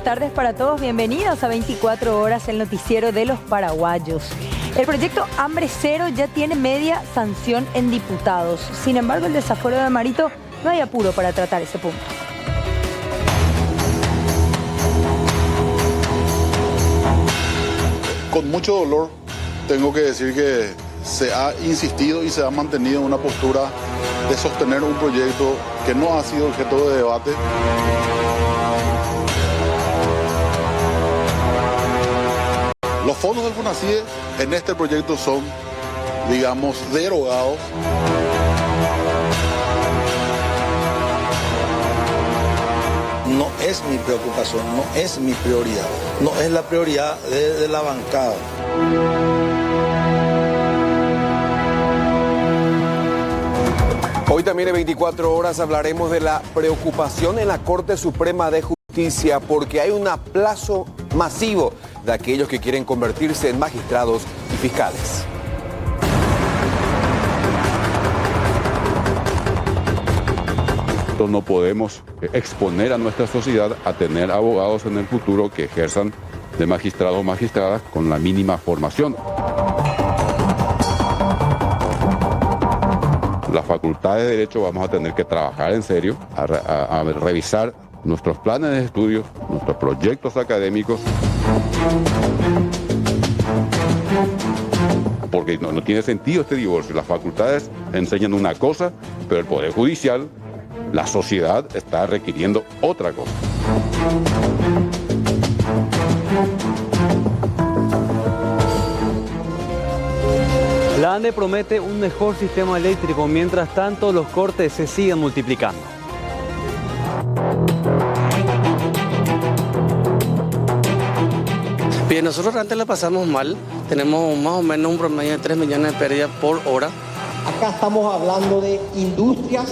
tardes para todos. Bienvenidos a 24 horas, el noticiero de los paraguayos. El proyecto Hambre Cero ya tiene media sanción en diputados. Sin embargo, el desafuero de Marito no hay apuro para tratar ese punto. Con mucho dolor tengo que decir que se ha insistido y se ha mantenido una postura de sostener un proyecto que no ha sido objeto de debate. Los fondos del FONACIE en este proyecto son, digamos, derogados. No es mi preocupación, no es mi prioridad, no es la prioridad de la bancada. Hoy también en 24 horas hablaremos de la preocupación en la Corte Suprema de Justicia porque hay un aplazo masivo de aquellos que quieren convertirse en magistrados y fiscales. No podemos exponer a nuestra sociedad a tener abogados en el futuro que ejerzan de magistrados o magistradas con la mínima formación. La Facultad de Derecho vamos a tener que trabajar en serio, a revisar nuestros planes de estudio, nuestros proyectos académicos, porque no tiene sentido este divorcio. Las facultades enseñan una cosa, pero el Poder Judicial, la sociedad está requiriendo otra cosa. La ANDE promete un mejor sistema eléctrico, mientras tanto los cortes se siguen multiplicando. Bien, nosotros antes la pasamos mal, tenemos más o menos un promedio de 3 millones de pérdidas por hora. Acá estamos hablando de industrias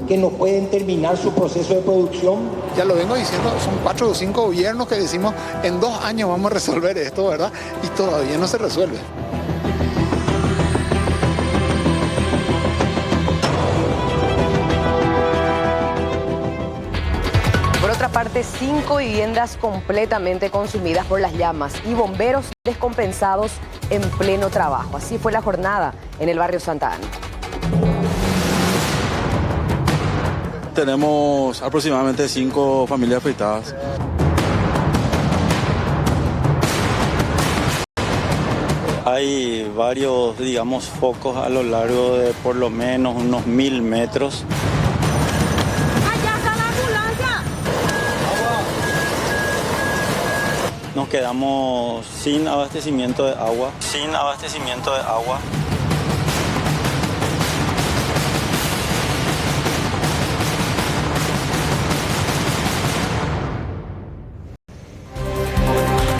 que no pueden terminar su proceso de producción. Ya lo vengo diciendo, son 4 o 5 gobiernos que decimos en 2 años vamos a resolver esto, ¿verdad? Y todavía no se resuelve. Por otra parte, 5 viviendas completamente consumidas por las llamas y bomberos descompensados en pleno trabajo. Así fue la jornada en el barrio Santa Ana. Tenemos aproximadamente 5 familias afectadas. Hay varios, digamos, focos a lo largo de por lo menos unos 1000 metros. ¡Allá está la ambulancia! Nos quedamos sin abastecimiento de agua.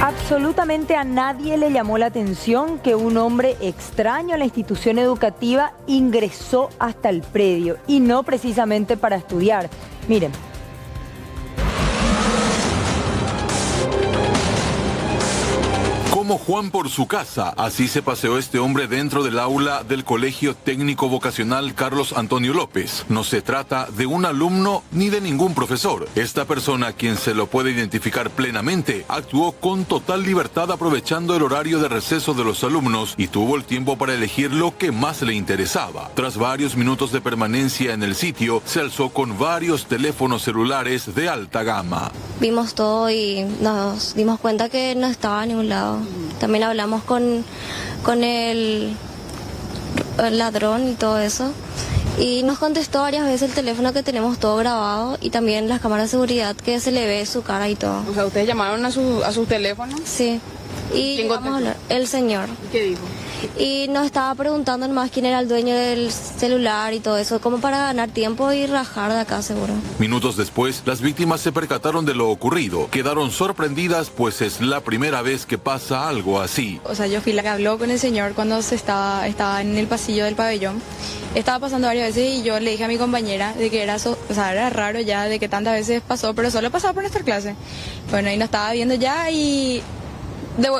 Absolutamente a nadie le llamó la atención que un hombre extraño a la institución educativa ingresó hasta el predio y no precisamente para estudiar. Miren. Como Juan por su casa, así se paseó este hombre dentro del aula del Colegio Técnico Vocacional Carlos Antonio López. No se trata de un alumno ni de ningún profesor. Esta persona, quien se lo puede identificar plenamente, actuó con total libertad aprovechando el horario de receso de los alumnos y tuvo el tiempo para elegir lo que más le interesaba. Tras varios minutos de permanencia en el sitio, se alzó con varios teléfonos celulares de alta gama. Vimos todo y nos dimos cuenta que no estaba a ningún lado. También hablamos con el ladrón y todo eso. Y nos contestó varias veces el teléfono, que tenemos todo grabado, y también las cámaras de seguridad que se le ve su cara y todo. O sea, ¿ustedes llamaron a su teléfono? Sí. Y llegamos a hablar, el señor. ¿Qué dijo? Y nos estaba preguntando nomás quién era el dueño del celular y todo eso, como para ganar tiempo y rajar de acá seguro. Minutos después, las víctimas se percataron de lo ocurrido. Quedaron sorprendidas, pues es la primera vez que pasa algo así. O sea, yo fui la que habló con el señor cuando estaba en el pasillo del pabellón. Estaba pasando varias veces y yo le dije a mi compañera de que era raro ya, de que tantas veces pasó, pero solo pasaba por nuestra clase. Bueno, y nos estaba viendo ya y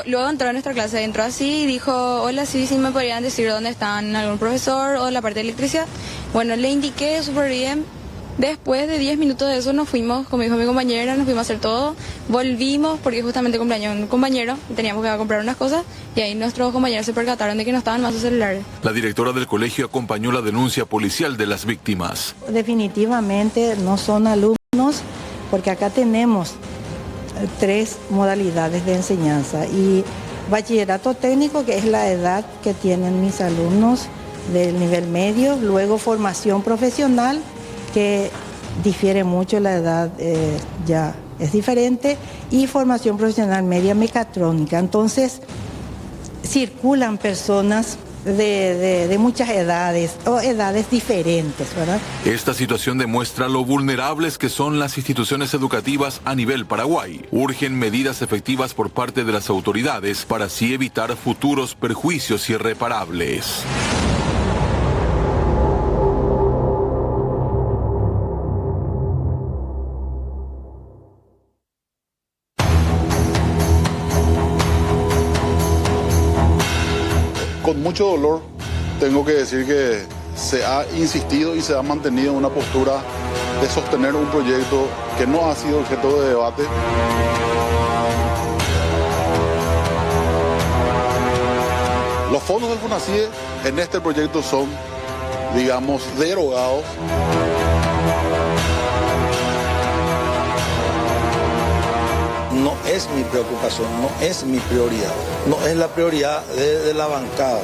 luego entró a nuestra clase, entró así y dijo, hola, sí, me podrían decir dónde están algún profesor o la parte de electricidad. Bueno, le indiqué súper bien Después de 10 minutos de eso nos fuimos, como dijo mi compañera, nos fuimos a hacer todo, volvimos porque justamente cumpleaños un compañero y teníamos que ir a comprar unas cosas y ahí nuestros compañeros se percataron de que no estaban más sus celulares. La directora del colegio acompañó la denuncia policial de las víctimas. Definitivamente no son alumnos porque acá tenemos 3 modalidades de enseñanza y bachillerato técnico, que es la edad que tienen mis alumnos del nivel medio, luego formación profesional, que difiere mucho, la edad ya es diferente, y formación profesional media mecatrónica. Entonces, circulan personas de muchas edades o edades diferentes, ¿verdad? Esta situación demuestra lo vulnerables que son las instituciones educativas a nivel Paraguay. Urgen medidas efectivas por parte de las autoridades para así evitar futuros perjuicios irreparables. Con mucho dolor tengo que decir que se ha insistido y se ha mantenido en una postura de sostener un proyecto que no ha sido objeto de debate. Los fondos del FONACIE en este proyecto son, digamos, derogados. No es mi preocupación, no es mi prioridad, no es la prioridad de la bancada.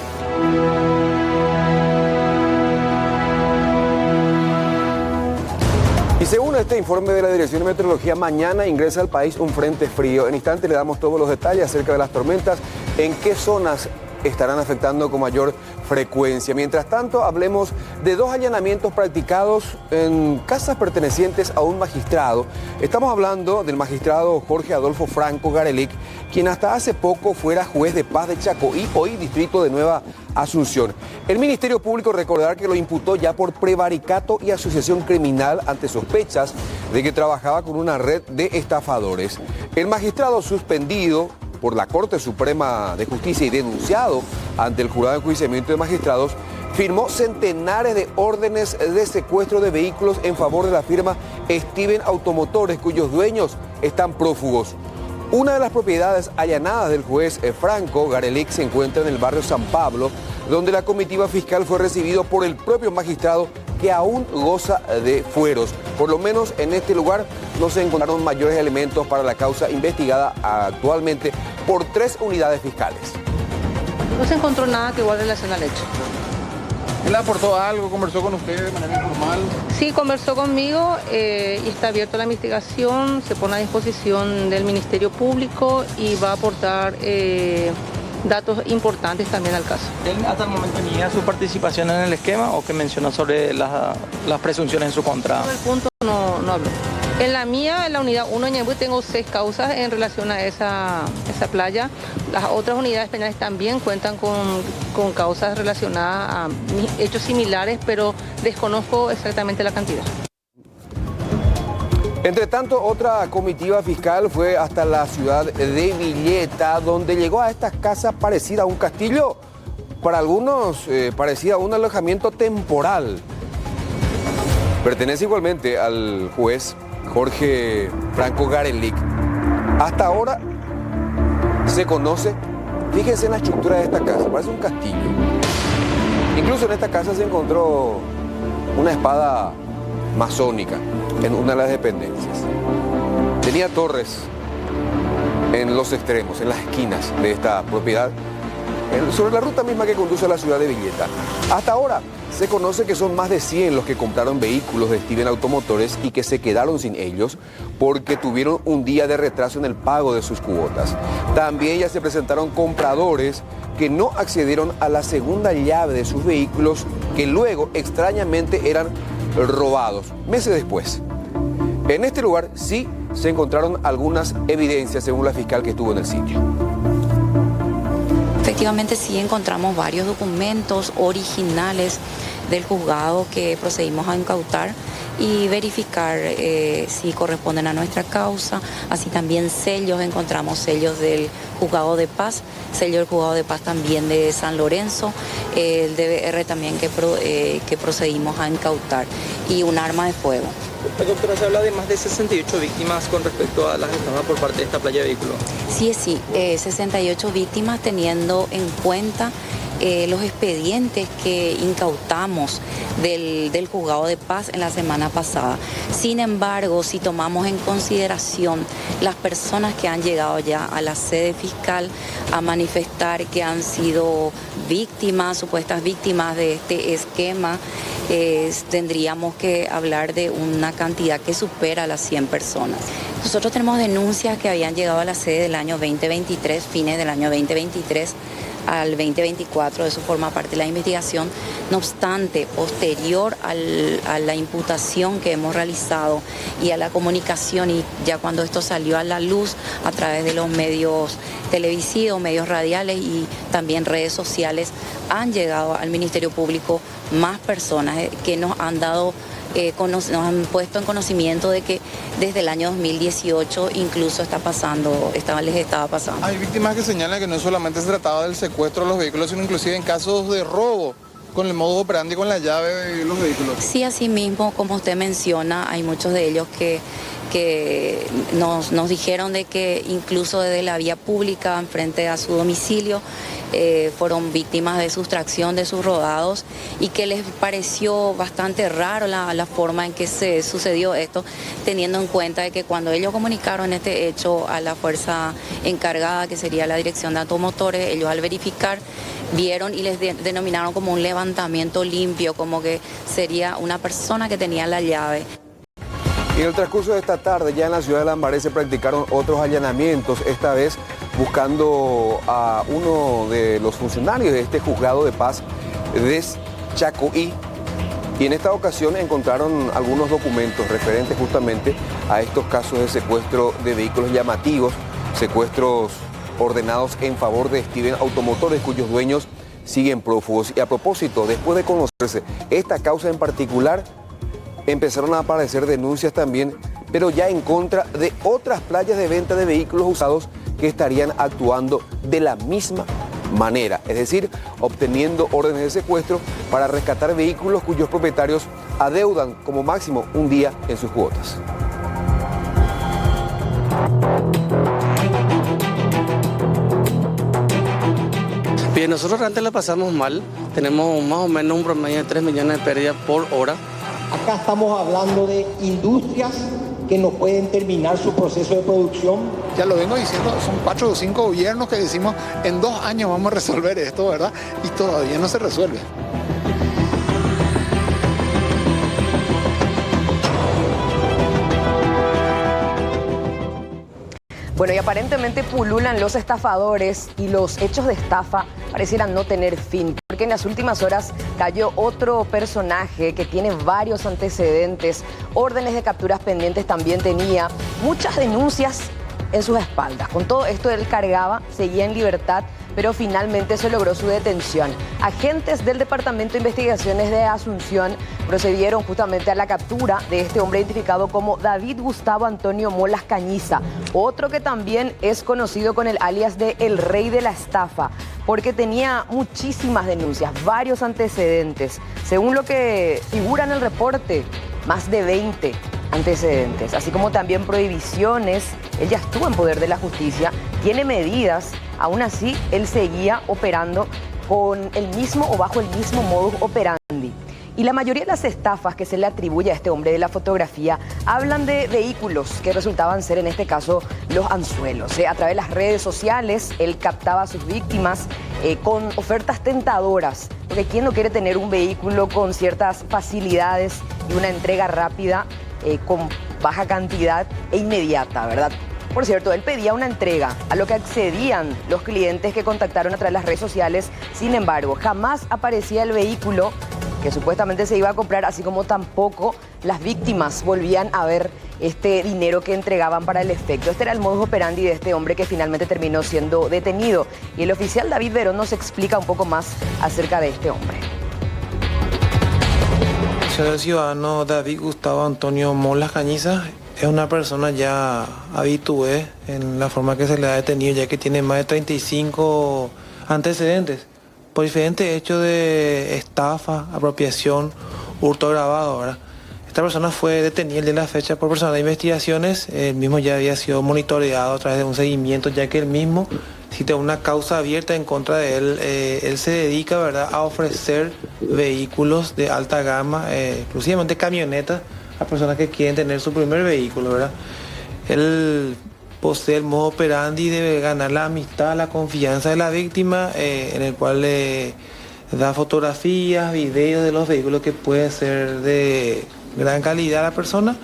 Y según este informe de la Dirección de Meteorología, mañana ingresa al país un frente frío. En instante le damos todos los detalles acerca de las tormentas, en qué zonas estarán afectando con mayor frecuencia. Mientras tanto, hablemos de 2 allanamientos practicados en casas pertenecientes a un magistrado. Estamos hablando del magistrado Jorge Adolfo Franco Garelic, quien hasta hace poco fuera juez de paz de Chacoí, hoy distrito de Nueva Asunción. El Ministerio Público recordar que lo imputó ya por prevaricato y asociación criminal ante sospechas de que trabajaba con una red de estafadores. El magistrado suspendido por la Corte Suprema de Justicia y denunciado ante el Jurado de Enjuiciamiento de Magistrados, firmó centenares de órdenes de secuestro de vehículos en favor de la firma Steven Automotores, cuyos dueños están prófugos. Una de las propiedades allanadas del juez Franco Garelic se encuentra en el barrio San Pablo, donde la comitiva fiscal fue recibido por el propio magistrado, que aún goza de fueros. Por lo menos en este lugar no se encontraron mayores elementos para la causa investigada actualmente por 3 unidades fiscales. No se encontró nada que igual relación al hecho. ¿Él aportó algo? ¿Conversó con usted de manera informal? Sí, conversó conmigo y está abierta la investigación, se pone a disposición del Ministerio Público y va a aportar datos importantes también al caso. ¿Él hasta el momento tenía su participación en el esquema o que mencionó sobre las presunciones en su contra? Por el punto no habló. En la mía, en la unidad 1 de Ñemby, tengo 6 causas en relación a esa playa. Las otras unidades penales también cuentan con causas relacionadas a hechos similares, pero desconozco exactamente la cantidad. Entre tanto, otra comitiva fiscal fue hasta la ciudad de Villeta, donde llegó a esta casa parecida a un castillo, para algunos parecida a un alojamiento temporal. Pertenece igualmente al juez Jorge Franco Garelic. Hasta ahora se conoce, fíjense en la estructura de esta casa, parece un castillo. Incluso en esta casa se encontró una espada masónica en una de las dependencias. Tenía torres en los extremos, en las esquinas de esta propiedad, sobre la ruta misma que conduce a la ciudad de Villeta. Hasta ahora se conoce que son más de 100 los que compraron vehículos de Steven Automotores y que se quedaron sin ellos porque tuvieron un día de retraso en el pago de sus cuotas. También ya se presentaron compradores que no accedieron a la segunda llave de sus vehículos, que luego extrañamente eran robados meses después. En este lugar sí se encontraron algunas evidencias, según la fiscal que estuvo en el sitio. Efectivamente sí encontramos varios documentos originales del juzgado que procedimos a incautar y verificar si corresponden a nuestra causa. Así también sellos, encontramos sellos del Juzgado de Paz, sello del Juzgado de Paz también de San Lorenzo, el DVR también que procedimos a incautar, y un arma de fuego. Doctora, se habla de más de 68 víctimas con respecto a las estafas por parte de esta playa de vehículos. Sí, 68 víctimas teniendo en cuenta los expedientes que incautamos del Juzgado de Paz en la semana pasada. Sin embargo, si tomamos en consideración las personas que han llegado ya a la sede fiscal a manifestar que han sido víctimas, supuestas víctimas de este esquema, tendríamos que hablar de una cantidad que supera las 100 personas. Nosotros tenemos denuncias que habían llegado a la sede del año 2023, fines del año 2023, al 2024, eso forma parte de la investigación. No obstante, posterior a la imputación que hemos realizado y a la comunicación, y ya cuando esto salió a la luz a través de los medios televisivos, medios radiales y también redes sociales, han llegado al Ministerio Público más personas que nos han dado, nos han puesto en conocimiento de que desde el año 2018 incluso les estaba pasando. Hay víctimas que señalan que no solamente se trataba del secuestro de los vehículos, sino inclusive en casos de robo con el modus operandi, con la llave de los vehículos. Sí, así mismo, como usted menciona, hay muchos de ellos que nos dijeron de que incluso desde la vía pública, enfrente a su domicilio, fueron víctimas de sustracción de sus rodados, y que les pareció bastante raro la forma en que se sucedió esto, teniendo en cuenta de que cuando ellos comunicaron este hecho a la fuerza encargada, que sería la Dirección de Automotores, ellos al verificar vieron y les denominaron como un levantamiento limpio, como que sería una persona que tenía la llave. Y en el transcurso de esta tarde, ya en la ciudad de Lambaré, se practicaron otros allanamientos, esta vez buscando a uno de los funcionarios de este Juzgado de Paz de Chacoí. Y en esta ocasión encontraron algunos documentos referentes justamente a estos casos de secuestro de vehículos llamativos, secuestros ordenados en favor de Steven Automotores, cuyos dueños siguen prófugos. Y a propósito, después de conocerse esta causa en particular, empezaron a aparecer denuncias también, pero ya en contra de otras playas de venta de vehículos usados que estarían actuando de la misma manera, es decir, obteniendo órdenes de secuestro para rescatar vehículos cuyos propietarios adeudan como máximo un día en sus cuotas. Bien, nosotros realmente la pasamos mal, tenemos más o menos un promedio de 3 millones de pérdidas por hora. Acá estamos hablando de industrias que no pueden terminar su proceso de producción. Ya lo vengo diciendo, son 4 o 5 gobiernos que decimos en 2 años vamos a resolver esto, ¿verdad? Y todavía no se resuelve. Bueno, y aparentemente pululan los estafadores y los hechos de estafa parecieran no tener fin, porque en las últimas horas cayó otro personaje que tiene varios antecedentes, órdenes de capturas pendientes también tenía, muchas denuncias en sus espaldas. Con todo esto él cargaba, seguía en libertad, pero finalmente se logró su detención. Agentes del Departamento de Investigaciones de Asunción procedieron justamente a la captura de este hombre identificado como David Gustavo Antonio Molas Cañiza, otro que también es conocido con el alias de El Rey de la Estafa, porque tenía muchísimas denuncias, varios antecedentes. Según lo que figura en el reporte, más de 20 antecedentes, así como también prohibiciones. Él ya estuvo en poder de la justicia, tiene medidas, aún así él seguía operando con el mismo o bajo el mismo modus operandi. Y la mayoría de las estafas que se le atribuye a este hombre de la fotografía hablan de vehículos que resultaban ser en este caso los anzuelos. A través de las redes sociales él captaba a sus víctimas con ofertas tentadoras, porque ¿quién no quiere tener un vehículo con ciertas facilidades y una entrega rápida con baja cantidad e inmediata, ¿verdad? Por cierto, él pedía una entrega, a lo que accedían los clientes que contactaron a través de las redes sociales. Sin embargo, jamás aparecía el vehículo que supuestamente se iba a comprar, así como tampoco las víctimas volvían a ver este dinero que entregaban para el efecto. Este era el modus operandi de este hombre que finalmente terminó siendo detenido. Y el oficial David Verón nos explica un poco más acerca de este hombre. situación del ciudadano David Gustavo Antonio Molas Cañiza es una persona ya habitué en la forma que se le ha detenido, ya que tiene más de 35 antecedentes por diferentes hechos de estafa, apropiación, hurto agravado, ¿verdad? Esta persona fue detenida el día de la fecha por personal de investigaciones. El mismo ya había sido monitoreado a través de un seguimiento, ya que el mismo existe una causa abierta en contra de él. Él se dedica, ¿verdad?, a ofrecer vehículos de alta gama, exclusivamente camionetas, a personas que quieren tener su primer vehículo, ¿verdad? Él posee el modo operandi de ganar la amistad, la confianza de la víctima, en el cual le da fotografías, videos de los vehículos que puede ser de gran calidad a la persona,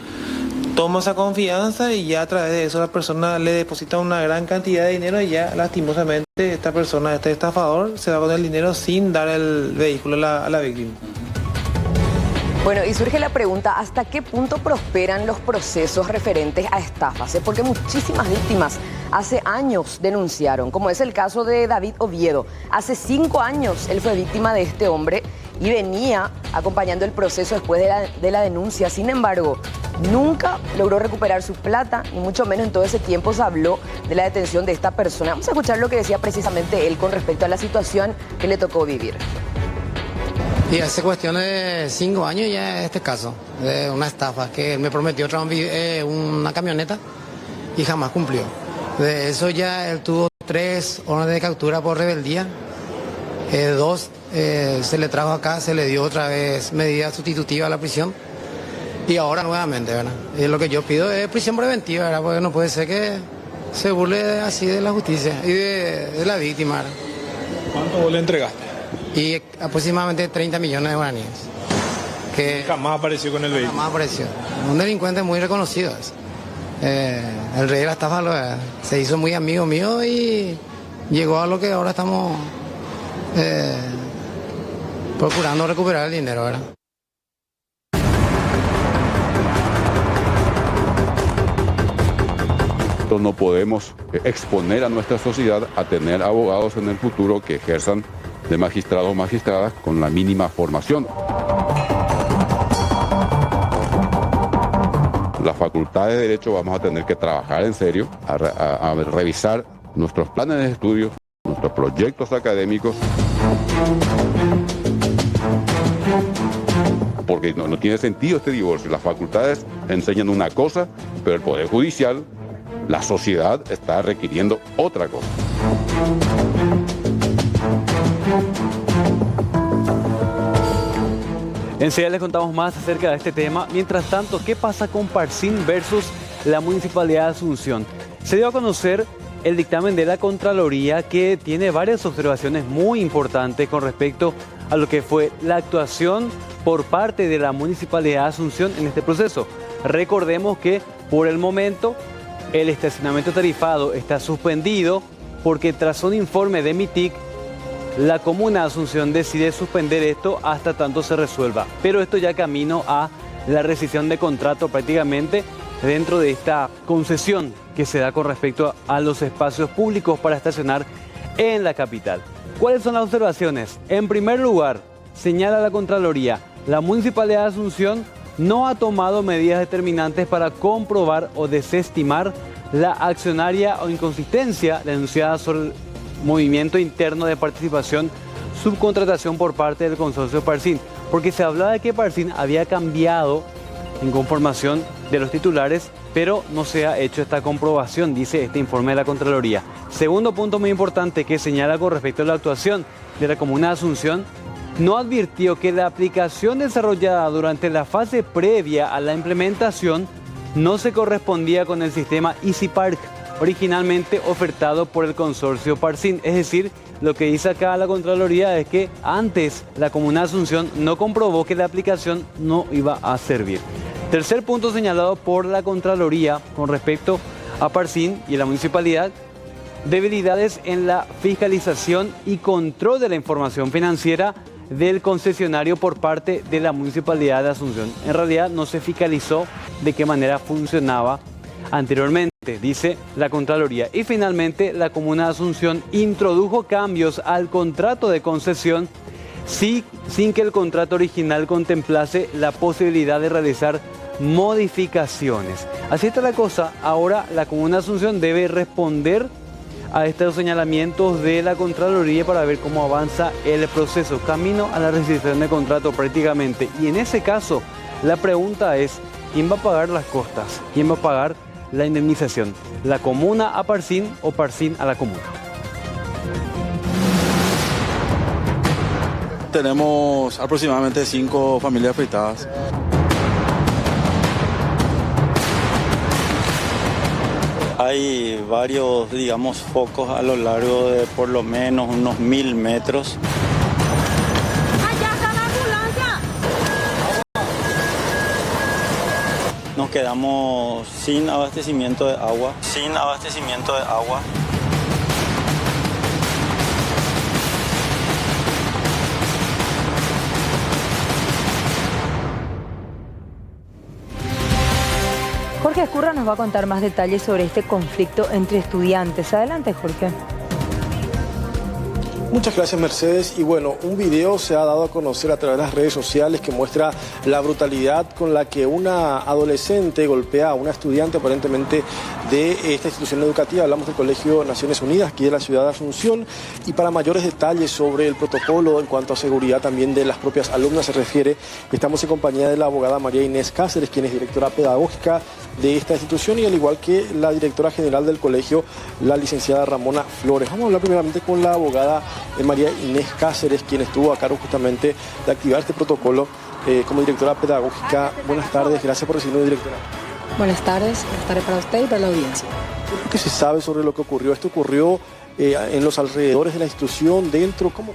toma esa confianza y ya a través de eso la persona le deposita una gran cantidad de dinero y ya lastimosamente esta persona, este estafador, se va con el dinero sin dar el vehículo a la víctima. Bueno, y surge la pregunta, ¿hasta qué punto prosperan los procesos referentes a estafas? Porque muchísimas víctimas hace años denunciaron, como es el caso de David Oviedo. Hace 5 años él fue víctima de este hombre y venía acompañando el proceso después de la denuncia. Sin embargo, nunca logró recuperar su plata, ni mucho menos en todo ese tiempo se habló de la detención de esta persona. Vamos a escuchar lo que decía precisamente él con respecto a la situación que le tocó vivir. Y hace cuestión de 5 años ya este caso, de una estafa, que él me prometió una camioneta y jamás cumplió. De eso ya él tuvo 3 órdenes de captura por rebeldía, 2 se le trajo acá, se le dio otra vez medida sustitutiva a la prisión y ahora nuevamente, ¿verdad? Y lo que yo pido es prisión preventiva, ¿verdad? Porque no puede ser que se burle así de la justicia y de la víctima, ¿verdad? ¿Cuánto vos le entregaste? Y aproximadamente 30 millones de guaraníes. Que jamás apareció con el vehículo. Jamás apareció. Un delincuente muy reconocido. El rey de la estafa se hizo muy amigo mío y llegó a lo que ahora estamos procurando recuperar el dinero, ¿verdad? No podemos exponer a nuestra sociedad a tener abogados en el futuro que ejerzan de magistrados o magistradas con la mínima formación. La Facultad de Derecho vamos a tener que trabajar en serio, a revisar nuestros planes de estudio, nuestros proyectos académicos, porque no tiene sentido este divorcio. Las facultades enseñan una cosa, pero el Poder Judicial, la sociedad está requiriendo otra cosa. Enseguida les contamos más acerca de este tema. Mientras tanto, ¿qué pasa con Parsin versus la Municipalidad de Asunción? Se dio a conocer el dictamen de la Contraloría, que tiene varias observaciones muy importantes con respecto a lo que fue la actuación por parte de la Municipalidad de Asunción en este proceso. Recordemos que por el momento el estacionamiento tarifado está suspendido porque tras un informe de MITIC, la Comuna de Asunción decide suspender esto hasta tanto se resuelva. Pero esto ya camino a la rescisión de contrato prácticamente dentro de esta concesión que se da con respecto a los espacios públicos para estacionar en la capital. ¿Cuáles son las observaciones? En primer lugar, señala la Contraloría, la Municipalidad de Asunción no ha tomado medidas determinantes para comprobar o desestimar la accionaria o inconsistencia denunciada sobre el movimiento interno de participación, subcontratación por parte del consorcio Parsin, porque se hablaba de que Parsin había cambiado en conformación de los titulares, pero no se ha hecho esta comprobación, dice este informe de la Contraloría. Segundo punto muy importante que señala con respecto a la actuación de la Comuna de Asunción, no advirtió que la aplicación desarrollada durante la fase previa a la implementación no se correspondía con el sistema EasyPark, originalmente ofertado por el consorcio Parsin. Es decir, lo que dice acá la Contraloría es que antes la Comuna de Asunción no comprobó que la aplicación no iba a servir. Tercer punto señalado por la Contraloría con respecto a Parsin y la municipalidad, debilidades en la fiscalización y control de la información financiera del concesionario por parte de la Municipalidad de Asunción. En realidad no se fiscalizó de qué manera funcionaba anteriormente, dice la Contraloría. Y finalmente, la Comuna de Asunción introdujo cambios al contrato de concesión sin que el contrato original contemplase la posibilidad de realizar modificaciones. Así está la cosa. Ahora la Comuna de Asunción debe responder a estos señalamientos de la Contraloría para ver cómo avanza el proceso, camino a la rescisión de contrato prácticamente. Y en ese caso, la pregunta es, ¿quién va a pagar las costas? ¿Quién va a pagar la indemnización? ¿La comuna a Parcín o Parcín a la comuna? Tenemos aproximadamente 5 familias afectadas. Hay varios, digamos, focos a lo largo de por lo menos unos 1000 metros. Nos quedamos sin abastecimiento de agua. Jorge Ezcurra nos va a contar más detalles sobre este conflicto entre estudiantes. Adelante, Jorge. Muchas gracias, Mercedes. Y bueno, un video se ha dado a conocer a través de las redes sociales que muestra la brutalidad con la que una adolescente golpea a una estudiante aparentemente de esta institución educativa. Hablamos del Colegio Naciones Unidas, aquí de la ciudad de Asunción. Y para mayores detalles sobre el protocolo en cuanto a seguridad también de las propias alumnas se refiere, estamos en compañía de la abogada María Inés Cáceres, quien es directora pedagógica de esta institución, y al igual que la directora general del colegio, la licenciada Ramona Flores. Vamos a hablar primeramente con la abogada María Inés Cáceres, quien estuvo a cargo justamente de activar este protocolo como directora pedagógica. Buenas tardes, gracias por recibirnos, directora. Buenas tardes para usted y para la audiencia. ¿Qué se sabe sobre lo que ocurrió? ¿Esto ocurrió en los alrededores de la institución, dentro? ¿Cómo?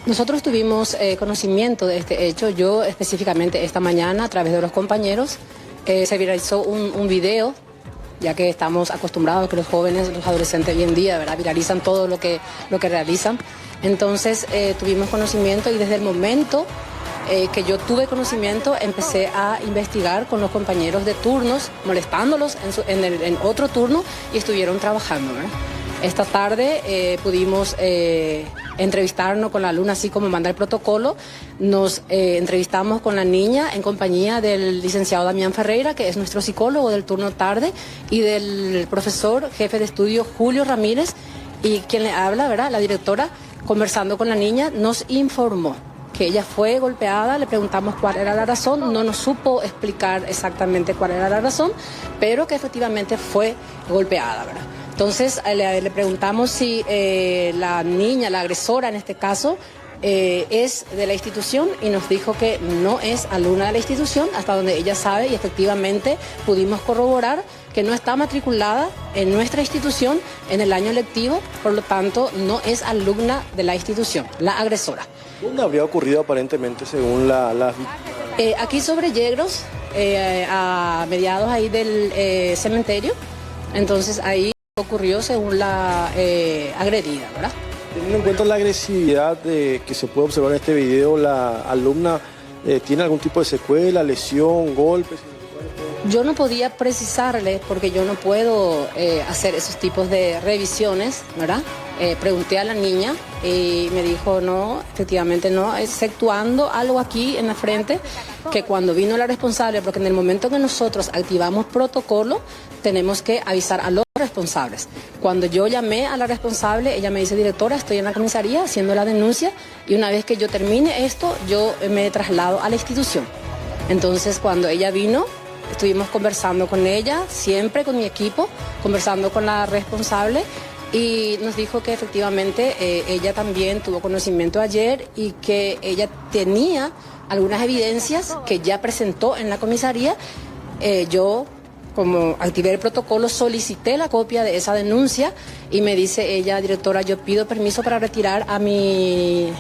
Nosotros tuvimos conocimiento de este hecho. Yo específicamente esta mañana, a través de los compañeros, se viralizó un video, ya que estamos acostumbrados a que los jóvenes, los adolescentes hoy en día, ¿verdad?, viralizan todo lo que realizan. Entonces tuvimos conocimiento y desde el momento que yo tuve conocimiento empecé a investigar con los compañeros de turnos, molestándolos en otro turno, y estuvieron trabajando, ¿verdad? Esta tarde pudimos entrevistarnos con la alumna, así como manda el protocolo. Nos entrevistamos con la niña en compañía del licenciado Damián Ferreira, que es nuestro psicólogo del turno tarde, y del profesor jefe de estudio Julio Ramírez, y quien le habla, ¿verdad?, la directora, conversando con la niña, nos informó que ella fue golpeada. Le preguntamos cuál era la razón, no nos supo explicar exactamente cuál era la razón, pero que efectivamente fue golpeada, ¿verdad? Entonces le preguntamos si la niña, la agresora en este caso, es de la institución, y nos dijo que no es alumna de la institución, hasta donde ella sabe, y efectivamente pudimos corroborar que no está matriculada en nuestra institución en el año lectivo, por lo tanto no es alumna de la institución, la agresora. ¿Dónde habría ocurrido aparentemente según la aquí sobre Yegros, a mediados ahí del cementerio. Entonces ahí ocurrió según la agredida, ¿verdad? Teniendo en cuenta la agresividad que se puede observar en este video, ¿la alumna tiene algún tipo de secuela, lesión, golpes? Yo no podía precisarle porque yo no puedo hacer esos tipos de revisiones, ¿verdad? Pregunté a la niña y me dijo no, efectivamente no, exceptuando algo aquí en la frente, que cuando vino la responsable, porque en el momento que nosotros activamos protocolo, tenemos que avisar a los responsables. Cuando yo llamé a la responsable, ella me dice, directora, estoy en la comisaría haciendo la denuncia, y una vez que yo termine esto, yo me traslado a la institución. Entonces, cuando ella vino, estuvimos conversando con ella, siempre con mi equipo, conversando con la responsable, y nos dijo que efectivamente ella también tuvo conocimiento ayer y que ella tenía algunas evidencias que ya presentó en la comisaría. Yo, como activé el protocolo, solicité la copia de esa denuncia y me dice ella, directora, yo pido permiso para retirar a mi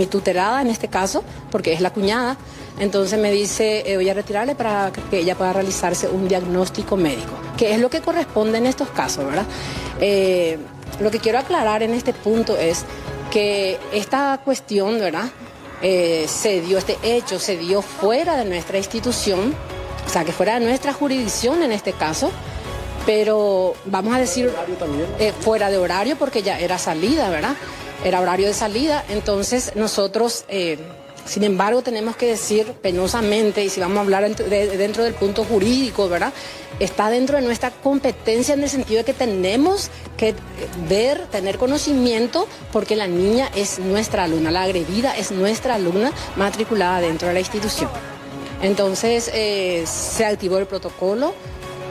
tutelada en este caso, porque es la cuñada. Entonces me dice, voy a retirarle para que ella pueda realizarse un diagnóstico médico, que es lo que corresponde en estos casos, ¿verdad? Lo que quiero aclarar en este punto es que esta cuestión, ¿verdad?, este hecho se dio fuera de nuestra institución, o sea, que fuera de nuestra jurisdicción en este caso, pero vamos a decir fuera de horario porque ya era salida, ¿verdad? era horario de salida, entonces nosotros, sin embargo, tenemos que decir penosamente, y si vamos a hablar dentro del punto jurídico, ¿verdad? Está dentro de nuestra competencia en el sentido de que tenemos que ver, tener conocimiento, porque la niña es nuestra alumna, la agredida es nuestra alumna matriculada dentro de la institución. Entonces se activó el protocolo.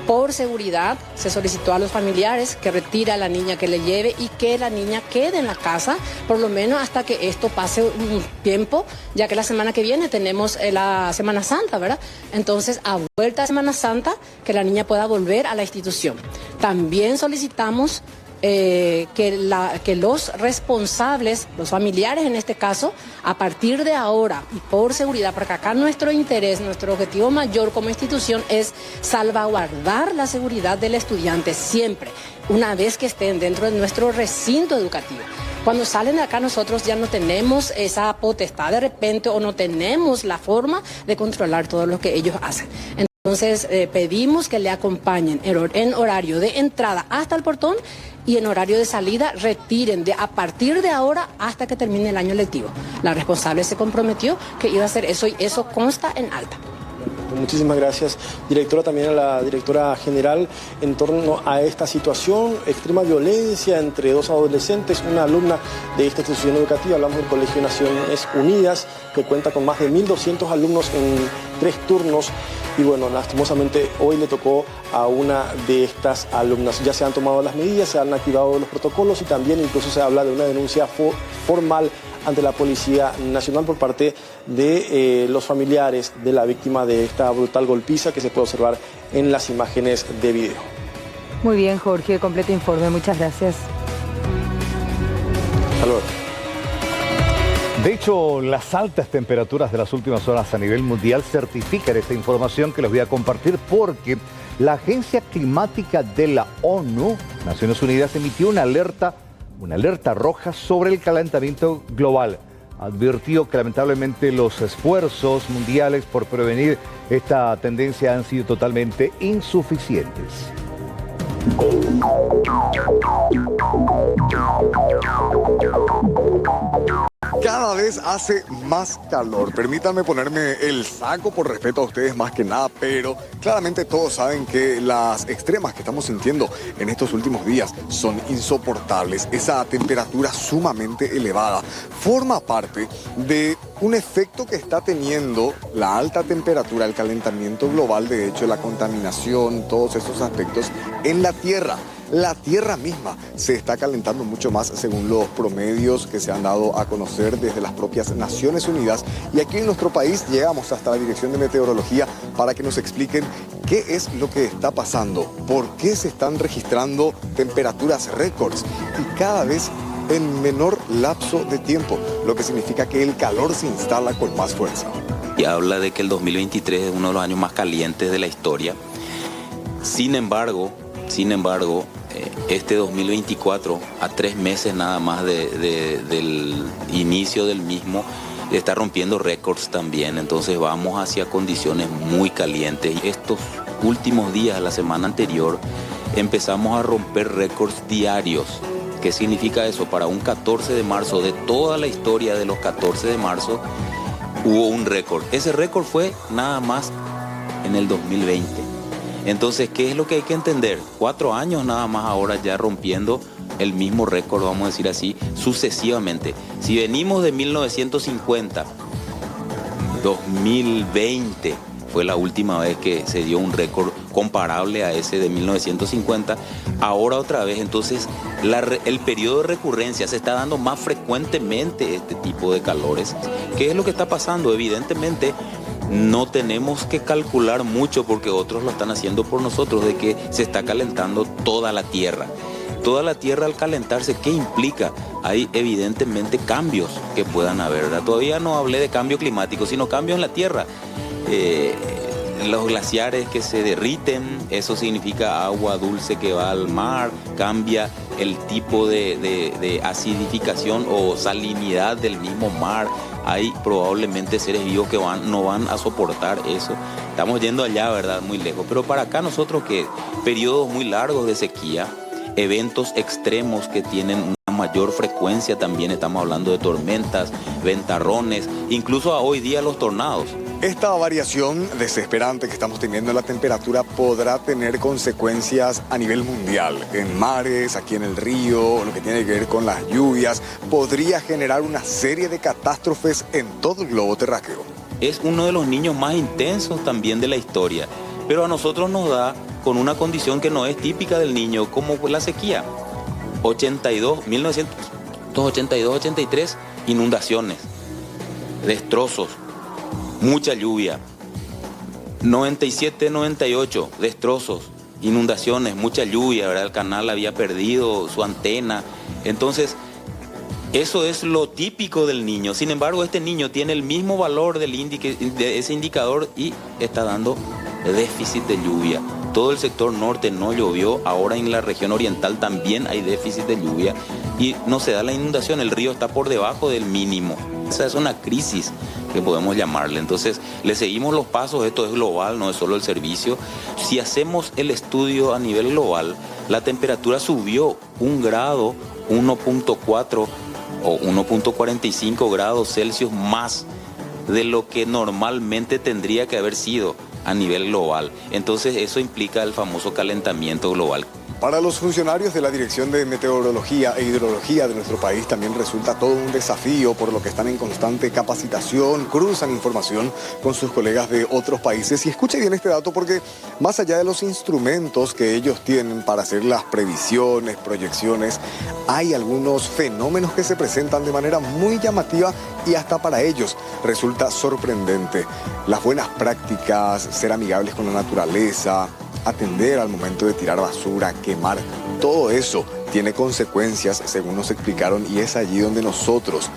Por seguridad, se solicitó a los familiares que retire a la niña, que le lleve y que la niña quede en la casa, por lo menos hasta que esto pase un tiempo, ya que la semana que viene tenemos la Semana Santa, ¿verdad? Entonces, a vuelta de Semana Santa, que la niña pueda volver a la institución. También solicitamos que los responsables, los familiares en este caso, a partir de ahora y por seguridad, porque acá nuestro interés, nuestro objetivo mayor como institución es salvaguardar la seguridad del estudiante siempre, una vez que estén dentro de nuestro recinto educativo. Cuando salen de acá nosotros ya no tenemos esa potestad de repente o no tenemos la forma de controlar todo lo que ellos hacen. Entonces pedimos que le acompañen en horario de entrada hasta el portón y en horario de salida retiren a partir de ahora hasta que termine el año lectivo. La responsable se comprometió que iba a hacer eso y eso consta en acta. Muchísimas gracias, directora, también a la directora general en torno a esta situación, extrema violencia entre dos adolescentes, una alumna de esta institución educativa, hablamos del Colegio Naciones Unidas, que cuenta con más de 1.200 alumnos en 3 turnos. Y bueno, lastimosamente hoy le tocó a una de estas alumnas. Ya se han tomado las medidas, se han activado los protocolos y también incluso se habla de una denuncia formal ante la Policía Nacional por parte de los familiares de la víctima de esta brutal golpiza que se puede observar en las imágenes de video. Muy bien, Jorge, completo informe. Muchas gracias. Saludos. De hecho, las altas temperaturas de las últimas horas a nivel mundial certifican esta información que les voy a compartir porque la Agencia Climática de la ONU, Naciones Unidas, emitió una alerta roja sobre el calentamiento global. Advirtió que lamentablemente los esfuerzos mundiales por prevenir esta tendencia han sido totalmente insuficientes. Cada vez hace más calor. Permítanme ponerme el saco por respeto a ustedes más que nada, pero claramente todos saben que las extremas que estamos sintiendo en estos últimos días son insoportables. Esa temperatura sumamente elevada forma parte de un efecto que está teniendo la alta temperatura, el calentamiento global, de hecho la contaminación, todos esos aspectos en la Tierra. La Tierra misma se está calentando mucho más según los promedios que se han dado a conocer desde las propias Naciones Unidas. Y aquí en nuestro país llegamos hasta la Dirección de Meteorología para que nos expliquen qué es lo que está pasando, por qué se están registrando temperaturas récords y cada vez en menor lapso de tiempo, lo que significa que el calor se instala con más fuerza. Y habla de que el 2023 es uno de los años más calientes de la historia. Sin embargo, este 2024, a 3 meses nada más del inicio del mismo, está rompiendo récords también. Entonces vamos hacia condiciones muy calientes. Estos últimos días de la semana anterior empezamos a romper récords diarios. ¿Qué significa eso? Para un 14 de marzo, de toda la historia de los 14 de marzo, hubo un récord. Ese récord fue nada más en el 2020. Entonces, ¿qué es lo que hay que entender? 4 años nada más ahora ya rompiendo el mismo récord, vamos a decir así, sucesivamente. Si venimos de 1950, 2020 fue la última vez que se dio un récord comparable a ese de 1950, ahora otra vez. Entonces, el periodo de recurrencia se está dando más frecuentemente este tipo de calores. ¿Qué es lo que está pasando? Evidentemente, no tenemos que calcular mucho porque otros lo están haciendo por nosotros, de que se está calentando toda la Tierra. Toda la Tierra al calentarse, ¿qué implica? Hay evidentemente cambios que puedan haber, ¿verdad? Todavía no hablé de cambio climático, sino cambios en la Tierra. Los glaciares que se derriten, eso significa agua dulce que va al mar, cambia el tipo de acidificación o salinidad del mismo mar. Hay probablemente seres vivos que no van a soportar eso. Estamos yendo allá, ¿verdad? Muy lejos. Pero para acá nosotros que periodos muy largos de sequía, eventos extremos que tienen una mayor frecuencia, también estamos hablando de tormentas, ventarrones, incluso a hoy día los tornados. Esta variación desesperante que estamos teniendo en la temperatura podrá tener consecuencias a nivel mundial, en mares, aquí en el río, lo que tiene que ver con las lluvias, podría generar una serie de catástrofes en todo el globo terráqueo. Es uno de los niños más intensos también de la historia, pero a nosotros nos da con una condición que no es típica del niño, como la sequía. 1982-83, inundaciones, destrozos, mucha lluvia. 97-98, destrozos, inundaciones, mucha lluvia, ¿verdad? El canal había perdido su antena. Entonces, eso es lo típico del niño. Sin embargo, este niño tiene el mismo valor de ese indicador y está dando déficit de lluvia. Todo el sector norte no llovió, ahora en la región oriental también hay déficit de lluvia y no se da la inundación, el río está por debajo del mínimo. Esa es una crisis que podemos llamarle. Entonces, le seguimos los pasos, esto es global, no es solo el servicio. Si hacemos el estudio a nivel global, la temperatura subió 1 grado, 1.4 o 1.45 grados Celsius más de lo que normalmente tendría que haber sido a nivel global. Entonces eso implica el famoso calentamiento global. Para los funcionarios de la Dirección de Meteorología e Hidrología de nuestro país también resulta todo un desafío, por lo que están en constante capacitación, cruzan información con sus colegas de otros países. Y escuche bien este dato porque más allá de los instrumentos que ellos tienen para hacer las previsiones, proyecciones, hay algunos fenómenos que se presentan de manera muy llamativa y hasta para ellos resulta sorprendente. Las buenas prácticas, ser amigables con la naturaleza, atender al momento de tirar basura, quemar, todo eso tiene consecuencias, según nos explicaron, y es allí donde nosotros,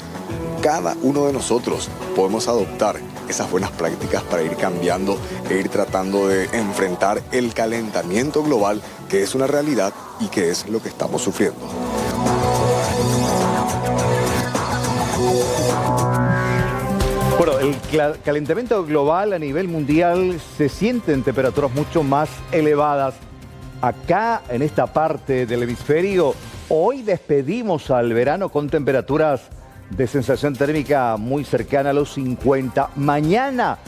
cada uno de nosotros, podemos adoptar esas buenas prácticas para ir cambiando e ir tratando de enfrentar el calentamiento global, que es una realidad y que es lo que estamos sufriendo. Bueno, el calentamiento global a nivel mundial se siente en temperaturas mucho más elevadas. Acá, en esta parte del hemisferio, hoy despedimos al verano con temperaturas de sensación térmica muy cercana a los 50. Mañana